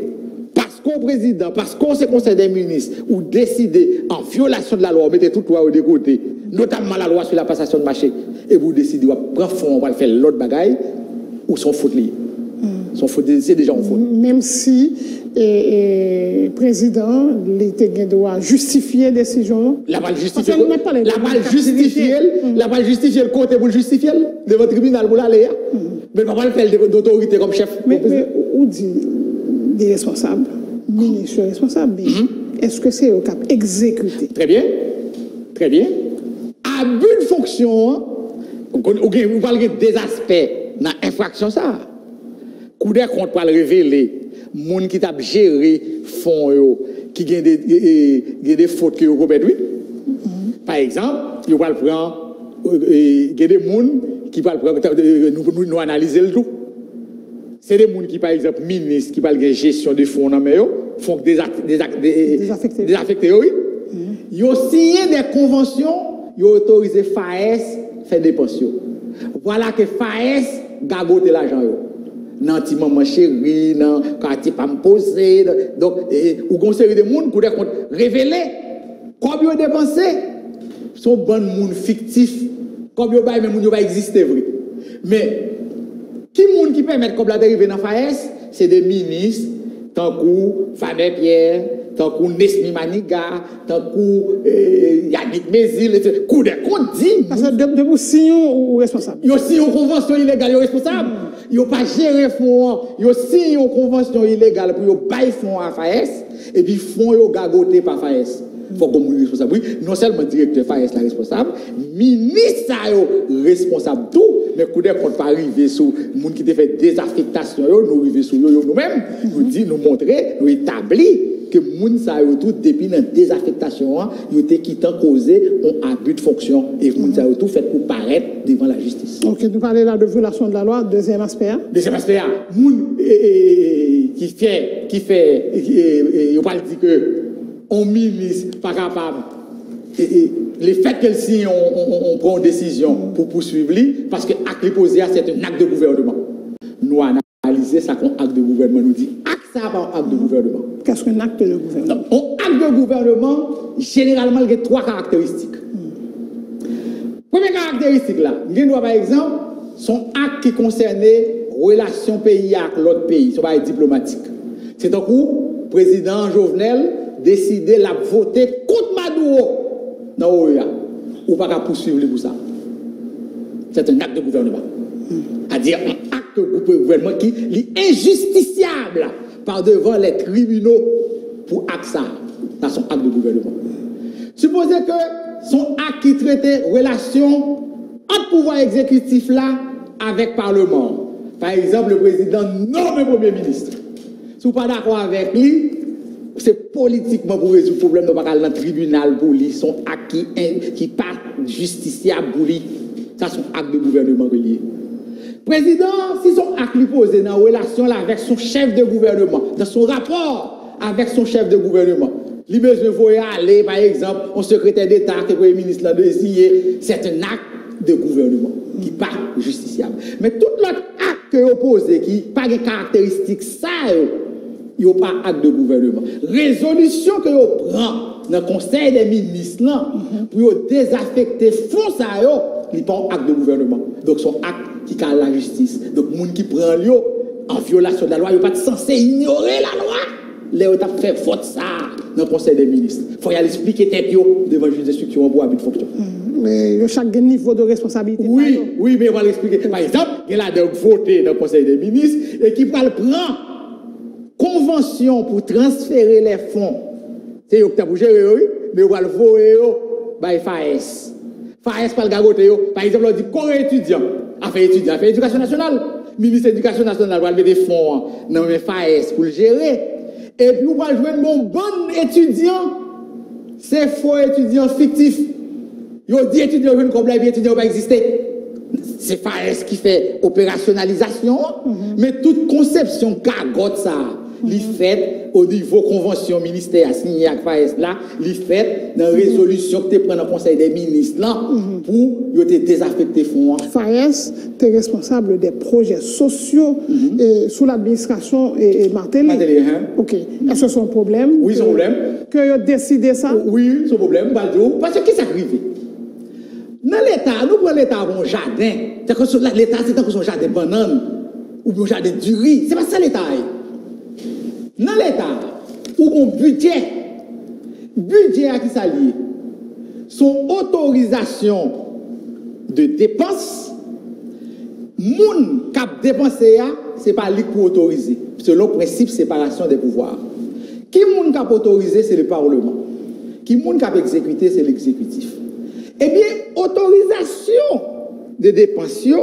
parce qu'au président, parce qu'on se conseil des ministres, ou décider en violation de la loi, mettez tout loi de côté, notamment la loi sur la passation de marché, et vous décidez, on prend fond, on va faire l'autre bagaille, ou son faute liée. Son faute, c'est déjà en faute. Même si le président doit justifier la décision. La balle justifier. La balle justifier le côté pour le justifier devant le tribunal pour l'aller. Mais pas le faire d'autorité comme chef. Mais où dit des responsables, ministres responsables, est-ce que c'est au cap exécuté? Très bien. Très bien. Abus de fonction, vous parlez des aspects dans l'infraction ça. Coup des comptes pour le révéler, moun qui t'a géré fonds qui gagne des fautes que vous commettez. Par exemple, vous va le prendre, il y a des moun qui va le prendre, nous analyser le tout. C'est des moun qui par exemple ministres qui parlent de gestion des fonds dans mais font désaffecter oui. Ils ont signé des conventions, ils ont autorisé FAES faire des pensions. Voilà que FAES gagote l'argent nan ti maman chérie, nan quartier pas me poser. Donc, ou gon série de monde pour des comptes révéler combien ils dépensé sont bon monde fictif, combien bail mais monde va exister vrai. Mais qui monde qui permet comme la dériver dans FAES, c'est des ministres tant que Fabien Pierre, tant que Nesmi Maniga, tant que Yannick Mézil, coup de compte dit. Parce que de vous signons ou responsable. Ils ont signé une convention illégale, ils sont responsables. Ils n'ont pas géré fonds, ils ont signé une convention illégale pour qu'ils baillent fonds à FAES, et puis fonds ils ont gagoté par FAES. Il faut qu'on soit responsable. Oui, non seulement directeur FAES est responsable, ministre est responsable tout, mais coup de compte pas arriver sur les gens qui ont fait des affectations, nous arrivons sur nous-mêmes, nous disons, nous montrer, nous établir que les gens qui ont tout, depuis la désaffectation, ils ont quitté causé un abus de fonction et les gens qui ont tout fait pour paraître devant la justice. Ok, nous parlons là de violation de la loi, deuxième aspect. Deuxième aspect, qui fait, on parle dire que on ministre pas capable. Le fait qu'elle signe, on prend une décision pour poursuivre lui, parce que l'acte posé, c'est un acte de gouvernement. Nous analysons ça comme acte de gouvernement. Nous dit acte ça par acte de gouvernement. Qu'est-ce qu'un acte de gouvernement? Un acte de gouvernement, généralement, il y a trois caractéristiques. Première caractéristique là, par exemple, son acte qui concernait relation pays avec l'autre pays, son bail diplomatique. C'est un coup, président Jovenel décidé la voter contre Maduro dans l'OEA. Ou pas qu'à poursuivre pour ça. C'est un acte de gouvernement. C'est-à-dire un acte de gouvernement qui est injusticiable par devant les tribunaux pour acte ça. Dans son acte de gouvernement. Supposez que son acte qui traitait relation entre pouvoir exécutif là avec le Parlement. Par exemple, le président nomme le Premier ministre. Si vous n'êtes pas d'accord avec lui, c'est politiquement pour résoudre le problème, nous ne pas aller dans le tribunal pour lui, son acte qui n'est pas justiciable pour lui. Ça, c'est un acte de gouvernement relié. Président, si son acte lui posé dans la relation là avec son chef de gouvernement, dans son rapport avec son chef de gouvernement, Il besoin de voyer aller, par exemple, un secrétaire d'État que le Premier ministre l'a désigné, c'est un acte de gouvernement qui n'est pas justiciable. Mais tout l'autre acte que vous posez, qui n'a pas de caractéristiques, ça, il n'y a pas acte de gouvernement. Résolution que vous prenez dans le Conseil des ministres, pour désaffecter fonds, ça, il n'y a pas un acte de gouvernement. Donc, son acte qui calme la justice. Donc, les gens qui prennent en violation de la loi, ils ne sont pas censés ignorer la loi. Les gens qui fait faute ça dans le Conseil des ministres. Il faut y aller expliquer tête devant le juge d'instruction pour habiter de fonction. Mais chaque niveau de responsabilité. Oui, mais on va l'expliquer. Par exemple, il y a des votés dans le Conseil des ministres et qui prend convention pour transférer les fonds. C'est eux qui ont géré, mais on va le voyer par FAS. FAS par le gagoté. Par exemple, on dit qu'on est étudiant, affaire éducation nationale. Le ministre de l'Éducation nationale va mettre des fonds dans le FAS pour le gérer. Et puis, on va jouer un bon étudiant. C'est faux étudiant fictif. Ils ont dit étudiants comme là, étudiants pas exister. C'est FAS qui fait opérationnalisation, mais toute conception cagotte ça, li fait au niveau convention ministère signé avec FAS là, li fait dans résolution que tu prends dans le Conseil des ministres là pour te désaffecter fonds. FAS, tu es responsable des projets sociaux sous l'administration et Martelly. OK. Est-ce que c'est un problème? Oui, c'est un problème. Que vous décidez ça? Oui, c'est un problème. Parce que qu'est-ce qui arrive? Dans l'État, nous prenons l'État comme un jardin. L'État, c'est comme un jardin de bananes ou un jardin de riz. C'est pas ça l'État. Dans l'État, où on budget à qui s'allie, son autorisation de dépenses, moun cap dépenser, c'est pas lui pour autoriser. Selon le principe de séparation des pouvoirs. Qui moun cap autoriser, c'est le Parlement. Qui moun cap exécuter, c'est l'exécutif. Eh bien, autorisation de dépenses, il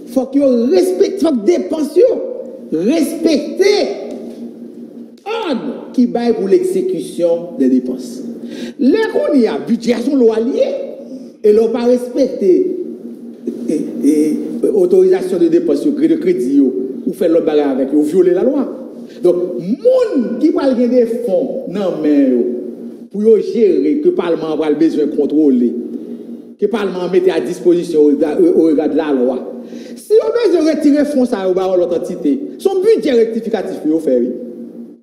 faut que dépenses respecter ordre qui baille pour l'exécution des dépenses. Là qu'on y a budget son loi lié et l'on pas respecter autorisation de dépenses, de crédit ou faire le bagarre avec ou violer la loi. Donc, moun qui va gagner des fonds non mais pour gérer que le Parlement va besoin de contrôler. Que le Parlement mette à disposition au regard de la loi. Si on veut retirer fonds ça au bar l'autre entité, son budget rectificatif pour faire.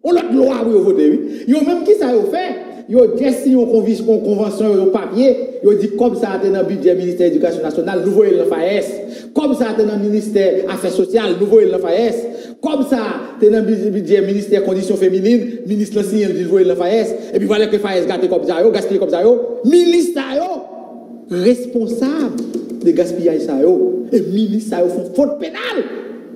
On l'autre loi pour voter. Yo même qui ça fait, yo signé une convention au papier, yo dit comme ça dans le budget ministère de l'Éducation nationale, nous voyons le FAS. Comme ça dans le ministère Affaires sociales, nous voyons le FAS. Comme ça dans le budget ministère Conditions féminines, ministre le signe, nous voyons le FAS. Et puis voilà que le FAS gâté comme ça, gaspillé comme ça, ministre responsable de gaspillage ça et ministre ça font faute pénale.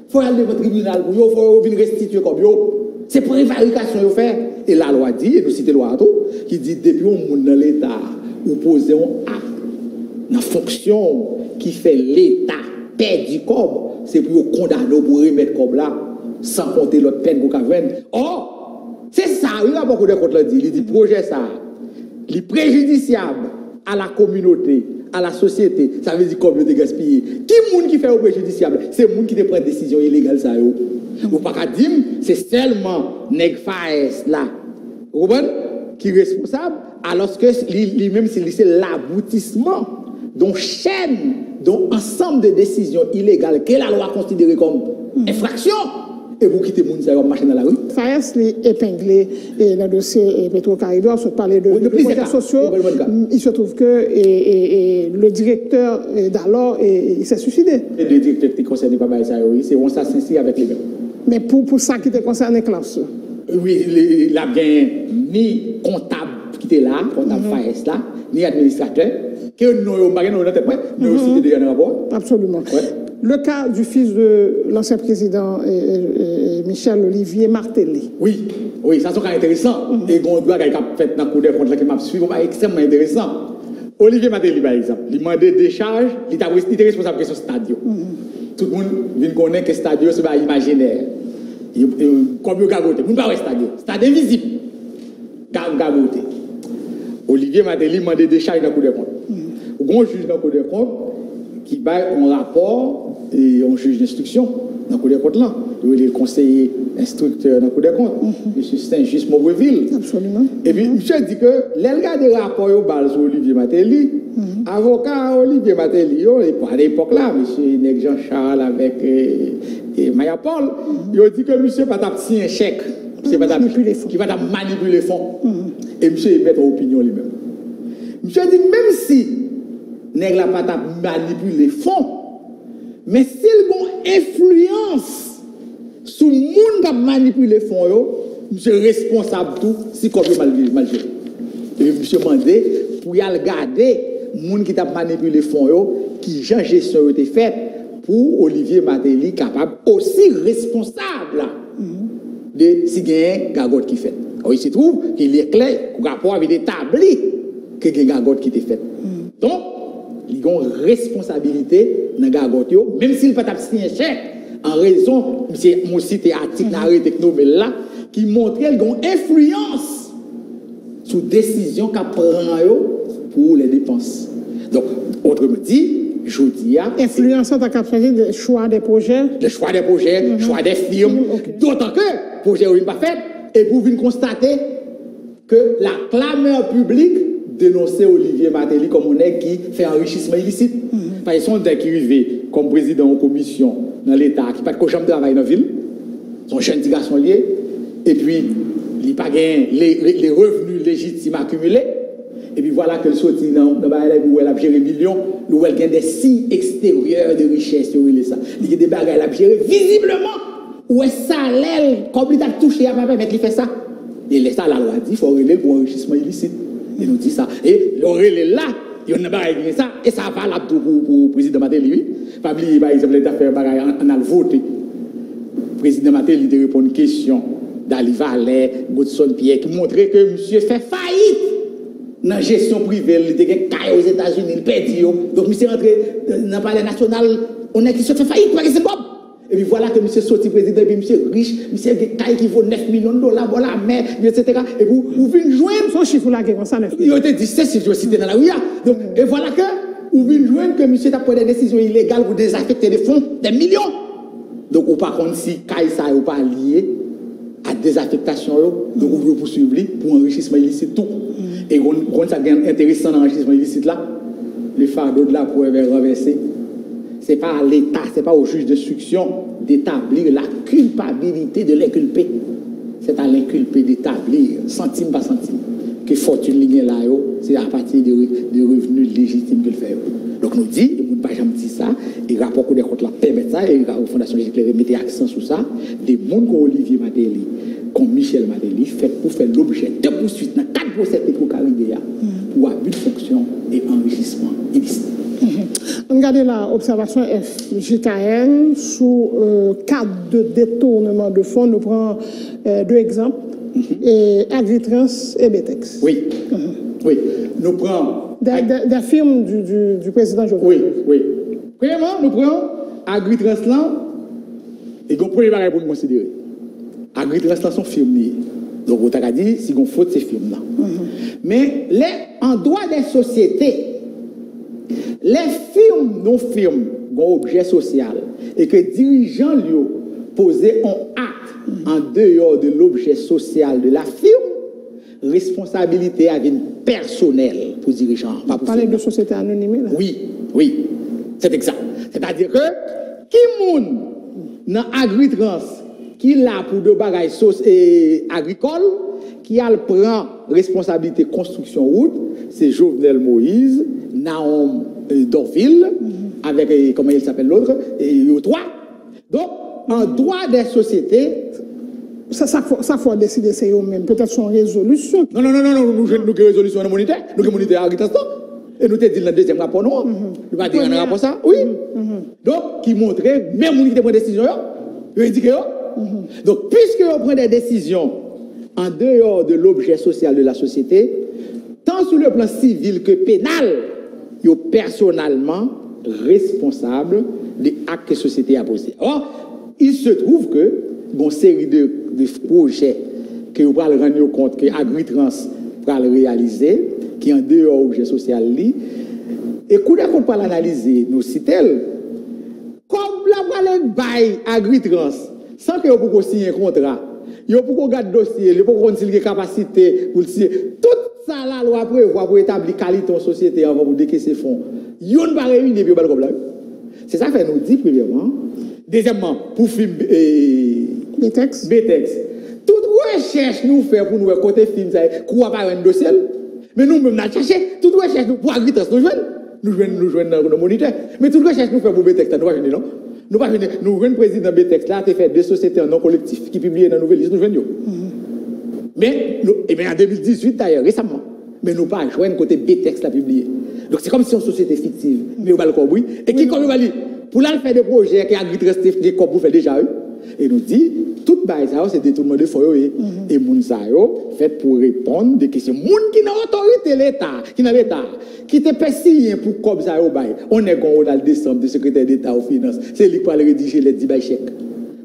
Faut aller devant le tribunal pour yo, faut venir restituer comme yo. C'est prévarication yo fait et la loi dit et nous citer loi tout qui dit depuis on monde dans l'état ou poser un acte dans fonction qui fait l'état perd du corps, c'est pour condamner pour remettre comme là sans compter l'autre peine pour qu'avenne. Oh, c'est ça, il a beaucoup de comptes là dit, il dit projet ça, il est préjudiciable à la communauté, à la société, ça veut dire communauté gaspillée. Qui monde qui fait au préjudiciable? C'est le monde qui te prend des décisions illégales ça yo. Ou pas qu'à dire, c'est seulement nèg FAS là. Vous comprenez? Qui est responsable alors que lui-même c'est l'aboutissement d'une chaîne, d'un ensemble de décisions illégales que la loi considère comme infraction. Et vous quittez moun ça marcher dans la rue. FAS est épinglé dans le dossier Petro-Caraïbes, on se parlait de projets sociaux. Il se trouve que le directeur d'alors s'est suicidé. Et le directeur qui concerne pas ça, c'est on s'associe avec les mêmes. Mais pour ça qui te concerne classe. Oui, il n'a bien ni comptable qui était là, comptable FAS là, ni administrateur, que nous n'avons pas nous aussi des rapport. Absolument. Ouais. Le cas du fils de l'ancien président Michel Olivier Martelly. Oui, ça c'est intéressant. Et on doit fait dans le coup de compte qui m'a suivi, c'est extrêmement intéressant. Olivier Martelly, par exemple, il m'a demandé des charges, il était responsable de son stade. Tout le monde vient connaître que le stade, c'est pas imaginaire. Comme il a gagoté, il n'y a pas de stade invisible. Gagoté. Olivier Martelly m'a demandé des charges dans le coup de compte. Un juge dans le coup de compte qui va un rapport et un juge d'instruction dans le Cour des comptes là. Il est le conseiller instructeur dans le Cour des comptes, M. Saint-Just Maubreville. Absolument. Et puis, monsieur dit que, les gars des rapports au bal sur Olivier Matéli, avocat Olivier Matéli, à l'époque là, M. Neg Jean-Charles avec Maya Paul, il a dit que monsieur va signer un chèque. Qui va manipuler les fonds. Et monsieur est mettre en opinion lui-même. Monsieur dit, même si nèg la pas manipule les fonds, mais s'il a une influence sur le monde qui manipule les fonds, monsieur est responsable tout si comme mal géré. Et monsieur demandé pour y aller garder le monde qui a manipulé les fonds, qui Jean gestion a été faite pour Olivier Matéli capable aussi responsable de si il y a un gagote qui fait. Il se trouve qu'il est clair qu'au rapport avait établi que il y a un gagote qui était fait. Donc, il y a une responsabilité dans le gagote, même s'il n'a pas signé un chèque, en raison, mon site article là, qui montre qu'il y a une influence sur la décision qu'a prend pour les dépenses. Donc, autrement dit, je dis influençant ta capacité de choix des projets. Le choix des projets, choix des firmes. D'autant que le projet n'est pas fait. Et vous venez constater que la clameur publique dénonçait Olivier Matéli comme un nègre qui fait enrichissement illicite. Par exemple, dès qu'il arrive comme président en commission dans l'État, qui n'a pas de jamais travail dans la ville, son jeune petit garçon lié, et puis il n'a pas gagné les revenus légitimes accumulés. Et puis voilà que le sorti dans où elle a géré millions, où elle gagne des signes extérieurs de richesse, il y a des bagages à gérer visiblement, où est salaire, comme il a touché à pas permettre de faire ça. Et l'État, la loi dit, il faut relever pour enrichissement illicite. Il nous dit ça. Et le relais là, il y a un ça, et ça va là pour le président Matéli. Pas oublier, par exemple, l'État fait un bagage en a voté. Le président Matéli te répond à une question d'Ali Valais, Godson Pierre, qui montrait que monsieur fait faillite. Dans la gestion privée, il était caille aux États-Unis, il perdit. Donc, monsieur rentré dans le palais national, on est qui se fait faillite, parce que c'est Bob. Et puis voilà que monsieur sorti président, et puis monsieur riche, monsieur a des cailles qui vaut 9 millions de dollars, voilà, mais, etc. Et vous venez joindre. Son chiffre là, qui est comme ça, 9 millions. Il a été 17 si je veux citer dans la rue. Donc, et voilà que vous venez joindre que monsieur a pris des décisions illégales pour désaffecter des fonds, des millions. Donc, ou par contre, si caille ça n'est pas lié à désaffectation, donc on veut poursuivre pour enrichissement illicite tout. Et quand ça devient intéressant dans l'enrichissement illicite là, le fardeau de la preuve est renversé. Ce n'est pas à l'État, ce n'est pas au juge d'instruction d'établir la culpabilité de l'inculpé. C'est à l'inculpé d'établir, centime par centime, que fortune ligne là, c'est à partir des revenus légitimes qu'il fait. Donc nous dit, nous ne pas jamais dire ça, et le rapport des comptes là permet ça, et la Fondation Éclairée mettait accent sur ça, des mondes comme Olivier Matéli, comme Michel Matéli, fait pour faire l'objet de poursuites dans 4 procès Petro-Caribéa pour abus de fonction et enrichissement illicite. On regarde l'observation FJKN sous cadre de détournement de fonds. Nous prenons 2 exemples, Agritrans et Betex. Oui, oui. Nous prenons... Des firmes du président Jovenel. Oui. Premièrement, nous prenons Agritrans là, et nous prenons les pour nous considérer. Agritrans là sont firmes. Donc, on t'a dit, si on faute ces firmes là. Mais en droit des sociétés, les firmes, nos firmes, ont objet social et que dirigeants lui posaient un acte en dehors de l'objet social de la firme, responsabilité à une personnelle pour dirigeant. Pas pour parler de société anonyme là. Oui, c'est exact. C'est-à-dire que qui moun dans Agritrans qui l'a pour de bagages agricoles, qui a le prend responsabilité construction route, c'est Jovenel Moïse, Naom Dorville, avec, comment il s'appelle l'autre, et trois. Donc, en droit des sociétés, ça faut décider, c'est eux-mêmes. Peut-être son résolution. Non, nous avons résolution de monitaire. Nous avons monitaire à Agritrans. Et nous avons dit dans le deuxième rapport, non. Nous avons dit dans le rapport ça. Oui. Donc, qui montrait, même nous qui avons des décisions, ils indiquent. Donc, puisque on prend des décisions en dehors de l'objet social de la société, tant sur le plan civil que pénal, ils sont personnellement responsables des actes que la société a posés. Or, il se trouve que, une série de projets que vous pouvez rendre compte que Agritrans va réaliser, qui est en dehors de l'objet social, et qu'on ne peut pas l'analyser, nous citons, comme la parler bail agritrans sans que vous signer un contrat. Yo pour garder dossier, yo pour considérer les capacités pour signer tout ça la loi prévoit pour établir qualité en société avant pour décaisser fonds. Yo ne pas réunir puis pas comme là. C'est ça fait nous dit premièrement. Deuxièmement, pour film Betex. Toute recherche nous fait pour nous côté film ça quoi pas un dossier. Mais nous même n'a cherché toute recherche nous pour agritrans nous joignent nos moniteurs. Mais toute recherche nous fait pour Betex nous pas venir non. Nous pas venir nous le président Betex là tu fait deux sociétés en non collectif qui publient dans nouvelle liste nous joignent. Mais et bien en 2018 d'ailleurs récemment mais nous pas joindre côté Betex l'a publié. Donc c'est comme si une société fictive mais au balcon oui et qui comme va pour là faire des projets qui agritrans des corps pour faire déjà eux et nous dit toute bail ça c'est détournement de fonds et moun ça yo fait pour répondre des questions moun qui n'a autorité l'état qui dans l'état qui te paye pour comme ça yo bail on est gon dans décembre de secrétaire d'état aux finances c'est lui qui va rédiger les 10 bail chèque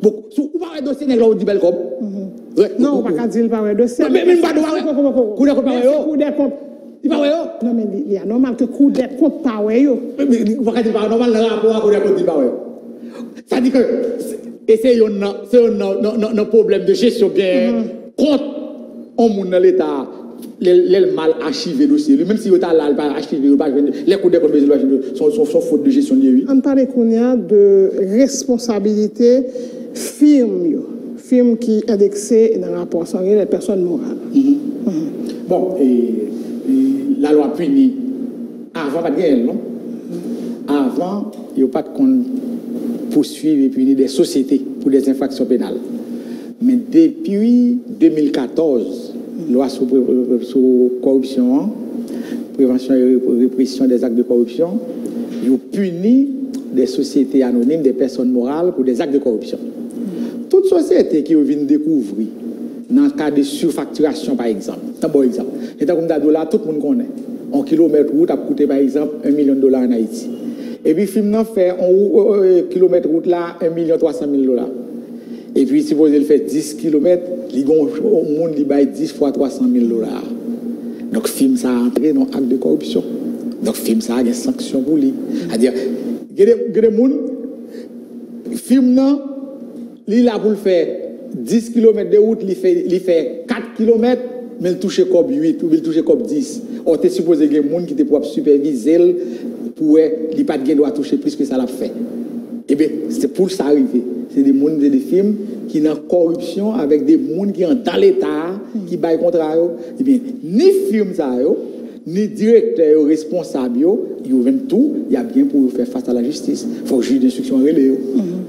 bon ou pas un dossier nèg là 10 bail comme non pas dire pas un dossier mais pas coup de compte il pas yo non mais il est normal que coup de compte pas yo mais pas dire pas normal le rapport coup de compte pas yo ça dit que et c'est un problème de gestion bien compte on moun dans l'état les mal archivé dossier même si il là pas archivé pas les coups de compte sont faute de gestion lié. On parle de responsabilité firme qui indexé dans le rapport sans les personnes morales. Bon et la loi punit avant pas de guerre non avant il y a pas de poursuivre et punir des sociétés pour des infractions pénales. Mais depuis 2014, loi sur corruption, prévention et répression des actes de corruption, il punit des sociétés anonymes, des personnes morales pour des actes de corruption. Toute société qui vient découvrir, dans le cas de surfacturation par exemple, c'est un bon exemple. C'est comme $, tout le monde connaît. Un kilomètre route a coûté par exemple $1 million en Haïti. Et puis, film n'a fait un kilomètre route là, $1,300,000. Et puis, si vous fait 10 km, il y a un monde qui baille 10 fois $300,000. Donc, film ça a entré dans l'acte de corruption. Donc, film ça a des sanctions pour lui. C'est-à-dire, il y a des gens, film n'a, il a pour faire 10 km de route, il fait 4 km, mais il touche comme 8 ou il touche comme 10. On était supposé qu'il y a des gens qui étaient pour superviser pour ne pas doit toucher plus que ça l'a fait. Et bien, c'est pour ça arriver. C'est des gens, des films qui sont en corruption avec des gens qui sont dans l'État, qui baillent contre eux. Et bien, ni film ça, ni directeur responsable, ils ont tout, il y a bien pour faire face à la justice. Il faut que le juge d'instruction relève.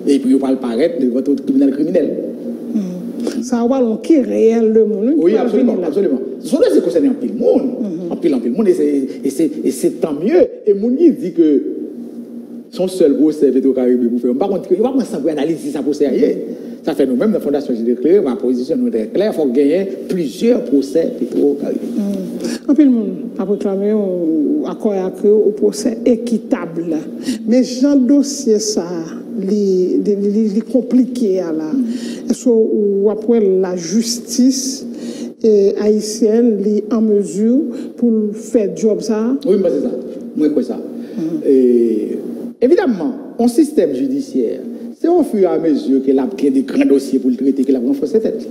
Et puis, il ne faut pas paraître devant tout criminel. Ça va qui réel le monde. Oui, absolument. Ce sont des concernés en pile monde. En pile monde. Et c'est tant mieux. Et mon dit que son seul procès Petro-Caribé pour faire. Par contre, il va pas sans analyser ça procès. Ça fait nous-mêmes, la Fondation Jésus-Christ, ma position nous est claire, il faut gagner plusieurs procès Petro-Caribé. En pile monde a réclamé un accord au procès équitable. Mais Jean dossier ça, les compliqué là. Est-ce que après la justice haïtienne est en mesure pour faire job ça? Oui, moi c'est ça. Moi c'est ça. Évidemment, un système judiciaire, c'est au fur et à mesure qu'il a des grands dossiers pour le traiter qu'il a renforcé ses têtes.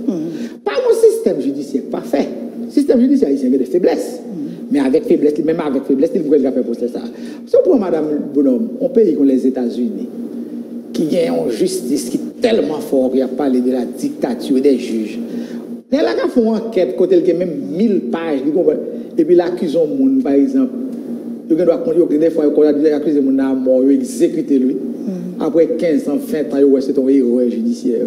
Pas un système judiciaire parfait. Le système judiciaire haïtien a des faiblesses. Mais avec faiblesse, même avec faiblesse, il pourrait faire pour ça. Si on prend Madame Bonhomme, un pays comme les États-Unis, qui a une justice qui est tellement forte, qu'il a parlé de la dictature des juges. Il y a qui font enquête, quand il y a même 1000 pages, et puis l'accuse un monde, par exemple. Il doit des fois accuser un monde à mort, exécuter lui. Après 15 ans, 20 ans, c'est un héros judiciaire.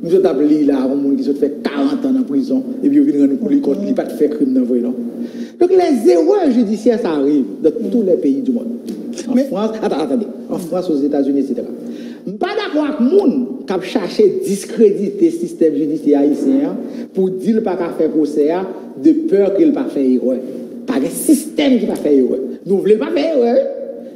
Nous avons appelé là un monde qui se fait 40 ans en prison, et puis il vient nous couler contre lui, pas de faire crime dans le donc les erreurs judiciaires, ça arrive dans tous les pays du monde. En France, attendez, en France, aux États-Unis, etc. Je ne suis pas d'accord avec les gens qui ont cherché à discréditer le système judiciaire haïtien pour dire qu'il ne pas faire procès de peur qu'il ne pas faire erreur. Pas de système qui ne va faire erreur. Nous ne voulons pas faire erreur,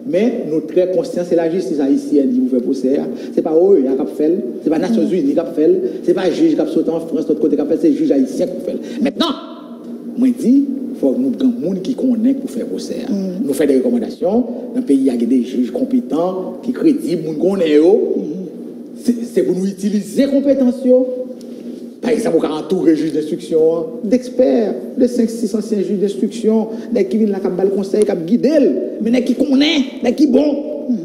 mais nous sommes très conscients, c'est la justice haïtienne qui vous fait procès. Ce n'est pas eux qui ont fait, ce n'est pas les Nations Unies qui ont fait, ce n'est pas le juge qui a sauté en France, de l'autre côté qui a fait, c'est le juge haïtien qui a fait. Maintenant, moi je dis, il faut que nous ayons des gens qui connaissent pour faire procès. Nous faisons des recommandations. Dans le pays, il y a des juges compétents, qui crédibles, qui connaissent. c'est pour nous utiliser compétences. Par exemple, on a entouré juge d'instruction d'experts, de 5-6 anciens juges d'instruction, qui viennent là, qui ont conseil, qui ont guidé, mais qui connaissent, qui bon.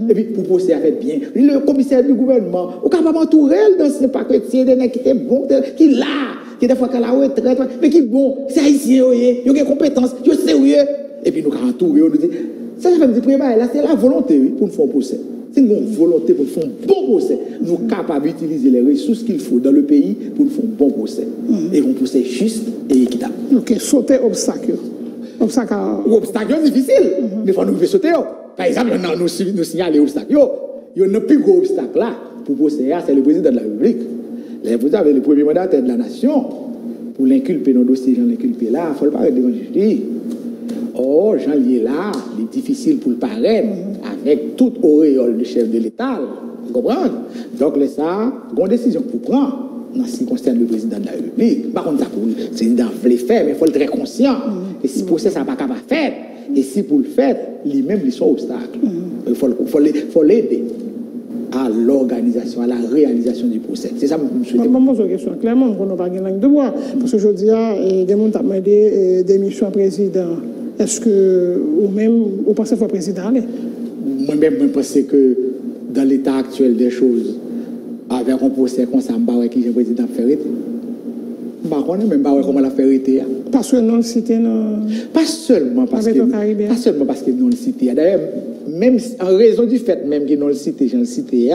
Et puis, pour procéder à faire bien. Le commissaire du gouvernement, on est capable d'entourer dans ce paquet qui est bon, qui est là, qui est des fois qu'à la retraite, mais qui est bon, c'est haïtien, il y a des compétences, il y a sérieux. Et puis, nous avons entouré, on nous dit, ça fait me dire, là, c'est la volonté pour nous faire un procès. C'est une volonté pour faire un bon procès. Nous sommes capables d'utiliser les ressources qu'il faut dans le pays pour nous faire un bon procès. Et un procès juste et équitable. Ok, sauter obstacle. Obstacle difficile. Des fois, nous pouvons sauter. Par exemple, nous signalons l'obstacle. Il y a un plus gros obstacle là pour procès, c'est le président de la République. Vous avez le premier mandataire de la nation. Pour l'inculper dans le dossier, Jean l'inculper là, il faut le paraître devant le juge. Or, Jean il est là, il est difficile pour le paraître, avec toute auréole du chef de l'État. Vous comprenez? Donc, ça, une décision pour prendre dans ce qui concerne le président de la République. Par contre, c'est dans le faire, mais il faut être très conscient. Et si pour ça, ça n'a pas qu'à faire. Et si pour le faire, lui-même, il sont obstacles. Il faut l'aider à l'organisation, à la réalisation du procès. C'est ça que je me suis dit. Je pose une question clairement, on n'a pas de langue de bois. Parce que je dis, il y a des gens qui ont demandé des missions président. Est-ce que vous-même, vous pensez qu'il faut président? Moi-même, je pense que dans l'état actuel des choses, avec un procès comme ça, je ne sais pas qui est président de faire. Je ne sais même pas comment la faire. Parce que non le cité, non. Pas seulement parce que non le cité. D'ailleurs, même en raison du fait même que non le cité, j'en le cité,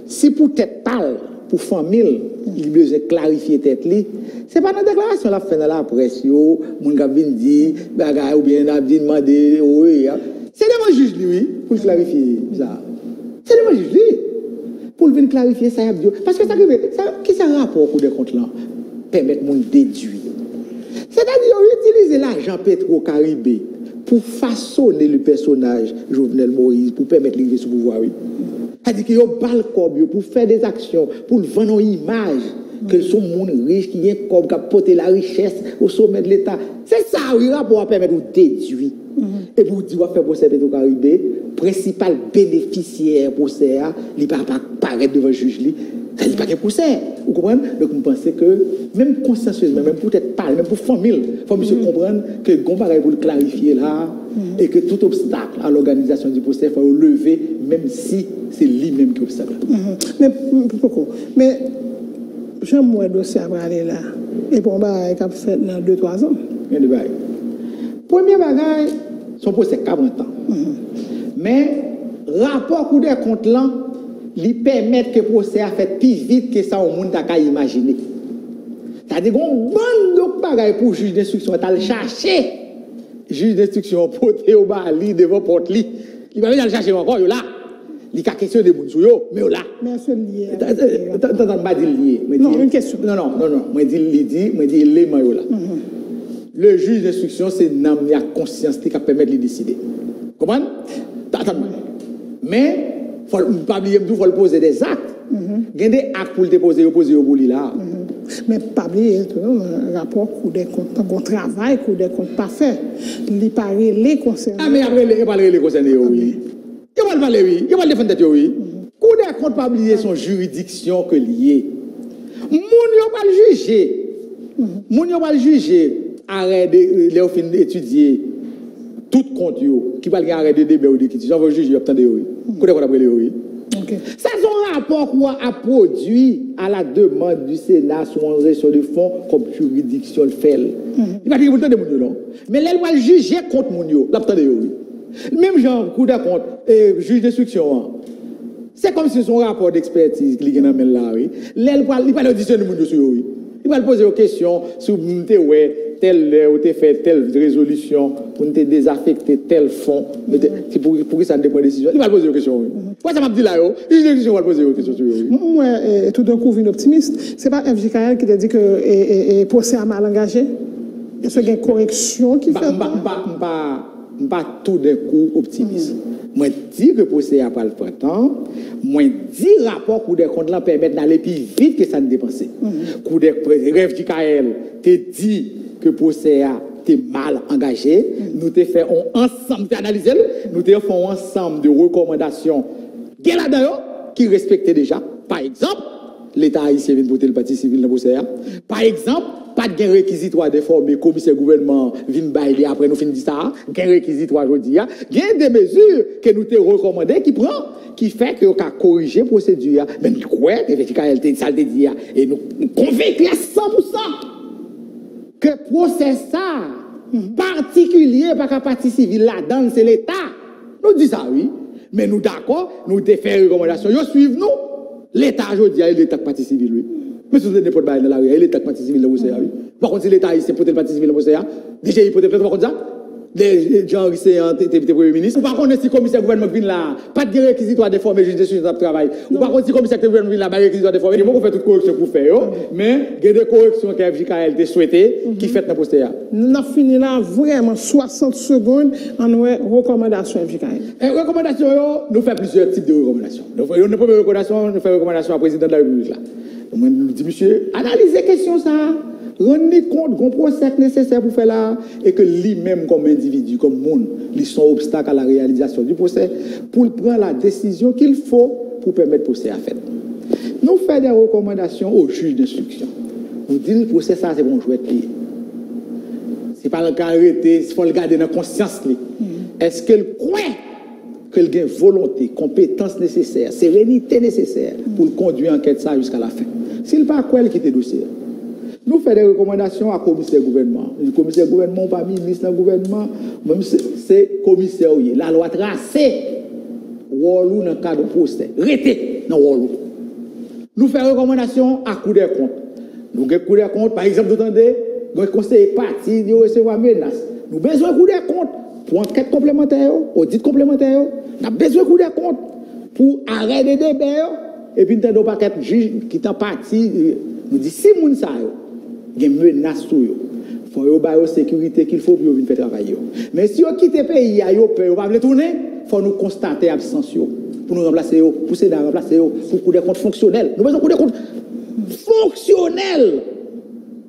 si pour tête pâle, pour famille, il besoin clarifier tête li. C'est pas dans déclaration la fin de la presse yo, mon gars vient dire bagaille ou bien n'a demander oui. C'est devant juge lui pour clarifier ça. C'est devant juge lui pour venir clarifier ça parce que ça qui ça rapport au des comptes là permettre mon déduire. C'est-à-dire utiliser l'argent Petro-Caribé pour façonner le personnage Jovenel Moïse pour permettre l'arrivée sous pouvoir. C'est-à-dire qu'il y a un balcon pour faire des actions, pour vendre une image, que sont monde riche qui vient comme qui porter la richesse au sommet de l'État. C'est ça, oui, pour permettre de déduire. Et pour dire, faire procès Petro-Caribé, principal bénéficiaire procès, il ne va pas paraître devant le juge. Ça n'est pas qu'un procès. Vous comprenez? Donc, vous pensez que, même consciencieusement, même pour être parler, même pour famille, il faut monsieur comprendre que le pareil pour le clarifier là, et que tout obstacle à l'organisation du procès, il faut le lever, même si c'est lui-même qui est obstacle. Mais pourquoi? Mais, j'aime le dossier à aller là. Et pour moi, il a fait dans 2-3 ans. Bien de bagaille. Premier bagaille, son procès 40 ans. Mais, rapport coup des comptes là, lui permettre que le procès a fait plus vite que ça au monde n'a imaginer. C'est-à-dire qu'on bande de bagaille pour le juge d'instruction, tu as le chercher. Juge d'instruction, porté au bali devant porte li. Il va venir le chercher encore, là. Il y a question de moun mais là. Mais c'est lié. T'entends pas dire lié. Non, une question. Non. Moi dis l'élément là. Le juge d'instruction, c'est nam y a conscience qui permet de lui décider. Comment? Attends-moi. Mais faut pas oublier qu'il faut poser des actes. Il y a des actes pour le déposer au bout là. Mais pas oublier un rapport coup des comptes, un travail coup des comptes pas fait. Il paraît les concernés. Ah mais après il parle les concernés oui. Il va parler oui, il va défendre tête oui. Coup des comptes pas oublier son juridiction que lié. Moun yo pas le juger. Moun yo pas le juger arrêt de les fin étudier tout compte yo qui va arrêt de débat ou d'écriture. On va juger attendez oui. Coup des comptes après oui. Okay. Ça, c'est un rapport qu'on a produit à la demande du Sénat sur une gestion de fonds comme juridiction le fait. Il va dire que vous entendez mon non. Mais là, il va juger contre mon yo. L'attendez oui. Même genre, coup de compte, juge d'instruction. C'est comme si son rapport d'expertise qui est dans le là, oui. Là, il va auditionner mon yo sur oui. Il va poser des questions sur telle ou fait telle résolution pour nous désaffecter tel fonds. C'est pour que ça ne dépend de décision. Il va poser des questions. Moi, ça m'a dit là, je vais poser des questions. Moi, tout d'un coup, je suis optimiste. Ce n'est pas FJKL qui t'a dit que le procès a mal engagé? Est-ce qu'il y a une correction qui fait? Pas tout d'un coup optimiste. Moi, dis que le procès n'a pas le temps. Moi, dis rapport pour des comptes là permettre d'aller plus vite que ça ne dépense. Coup des rêves du KL, te dit que le procès a été mal engagé. Nous te fait ensemble d'analyser, nous te fait ensemble de recommandations qui respectaient déjà. Par exemple, exemple, l'État haïtien vient de voter le parti civil dans le procès. Par exemple, pas de réquisitoire de former commissaire gouvernement vient bailler après nous finissons ça. Gain réquisitoire aujourd'hui. Il y a des mesures que nous te recommandé qui fait que on a corrigé la procédure. Mais nous croyons que ça le dit et nous convaincus à 100% que le procès ça particulier par la partie civile là-dedans, c'est l'État. Nous disons ça, oui. Mais nous d'accord, nous te faisons recommandation. Nous suivons nous. L'État aujourd'hui, il est l'État de partie civile, oui. Mais si vous n'êtes pas dans la rue, il est l'État de partie civile, oui. Par contre, si l'État ici, c'est pour le partie civile, déjà, il peut être par contre ça. Les gens qui sont Premier ministre. Ou par contre, si le commissaire gouvernement vient là, pas de réquisitoire de former juge de suite de travail. Ou par contre, si le commissaire gouvernement vient là, pas de réquisitoire de former, il faut faire toute correction pour faire. Mais il y a des corrections que FJKL a souhaité qui fait dans le poste. Nous avons fini là vraiment 60 secondes en recommandation FJKL. Recommandation, nous faisons plusieurs types de recommandations. Nous faisons une première recommandation, nous faisons recommandation au président de la République. Là. Nous disons, monsieur, analysez la question ça. Rendez compte qu'on procès nécessaire pour faire là et que lui-même comme individu, comme monde, ils sont obstacles à la réalisation du procès pour prendre la décision qu'il faut pour permettre le procès à faire. Nous faisons des recommandations au juge d'instruction. Nous disons le procès ça c'est bon jouet de pied. C'est pas le cas arrêté, il faut le garder dans la conscience. Est-ce qu'elle croit qu'elle a volonté, compétence nécessaire, sérénité nécessaire pour conduire l'enquête ça jusqu'à la fin. S'il pas quoi elle quitte le dossier. Nous faisons des recommandations à commissaire gouvernement. Le commissaire gouvernement, pas ministre du gouvernement, même c'est commissaire. La loi tracée, Wallou dans le cadre de procès. Restez dans Wallou. Nous faisons des recommandations à coup des comptes. Nous avons coup des comptes, par exemple, vous entendez, le conseil parti de recevoir menace. Nous avons besoin de coup des comptes pour enquête complémentaire, audit complémentaire. Nous avons besoin de coup des comptes pour arrêter des débats. Et puis, nous avons un paquet de juges qui sont partis. Nous disons, si nous savons, il y a une menace sur eux. Il faut avoir la sécurité qu'il faut pour venir faire travailler. Mais si on quitte le pays, il ne peut pas tourner, il faut nous constater l'absence. Pour nous remplacer, pour ces remplacer, pour des comptes fonctionnels. Nous avons des comptes fonctionnels.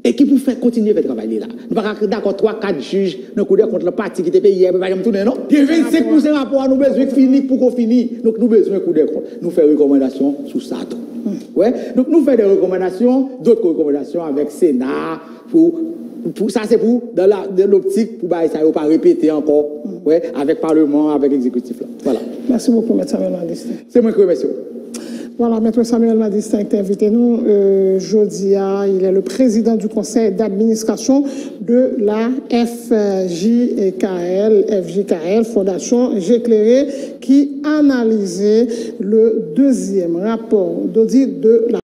Et qui pour faire continuer à faire travailler là. Nous ne pouvons pas d'accord 3-4 juges dans le contre le parti qui était payé, il ne peut pas tourner, non? Il y a 25% rapport, nous avons besoin de finir pour qu'on finisse. Donc nous avons besoin de coup de compte. Nous faisons des recommandations sur ça. Ouais. Donc nous faisons des recommandations, d'autres recommandations avec Sénat, pour ça c'est pour dans l'optique pour ça ne pas répéter encore, ouais, avec Parlement, avec l'exécutif là. Voilà. Merci beaucoup, M. Samuel Madistin. C'est moi qui vous remercie. Voilà, M. Samuel Madistin est invité nous. Jodia, il est le président du conseil d'administration de la FJKL, Fondation J'éclairé, qui analysait le deuxième rapport d'audit de la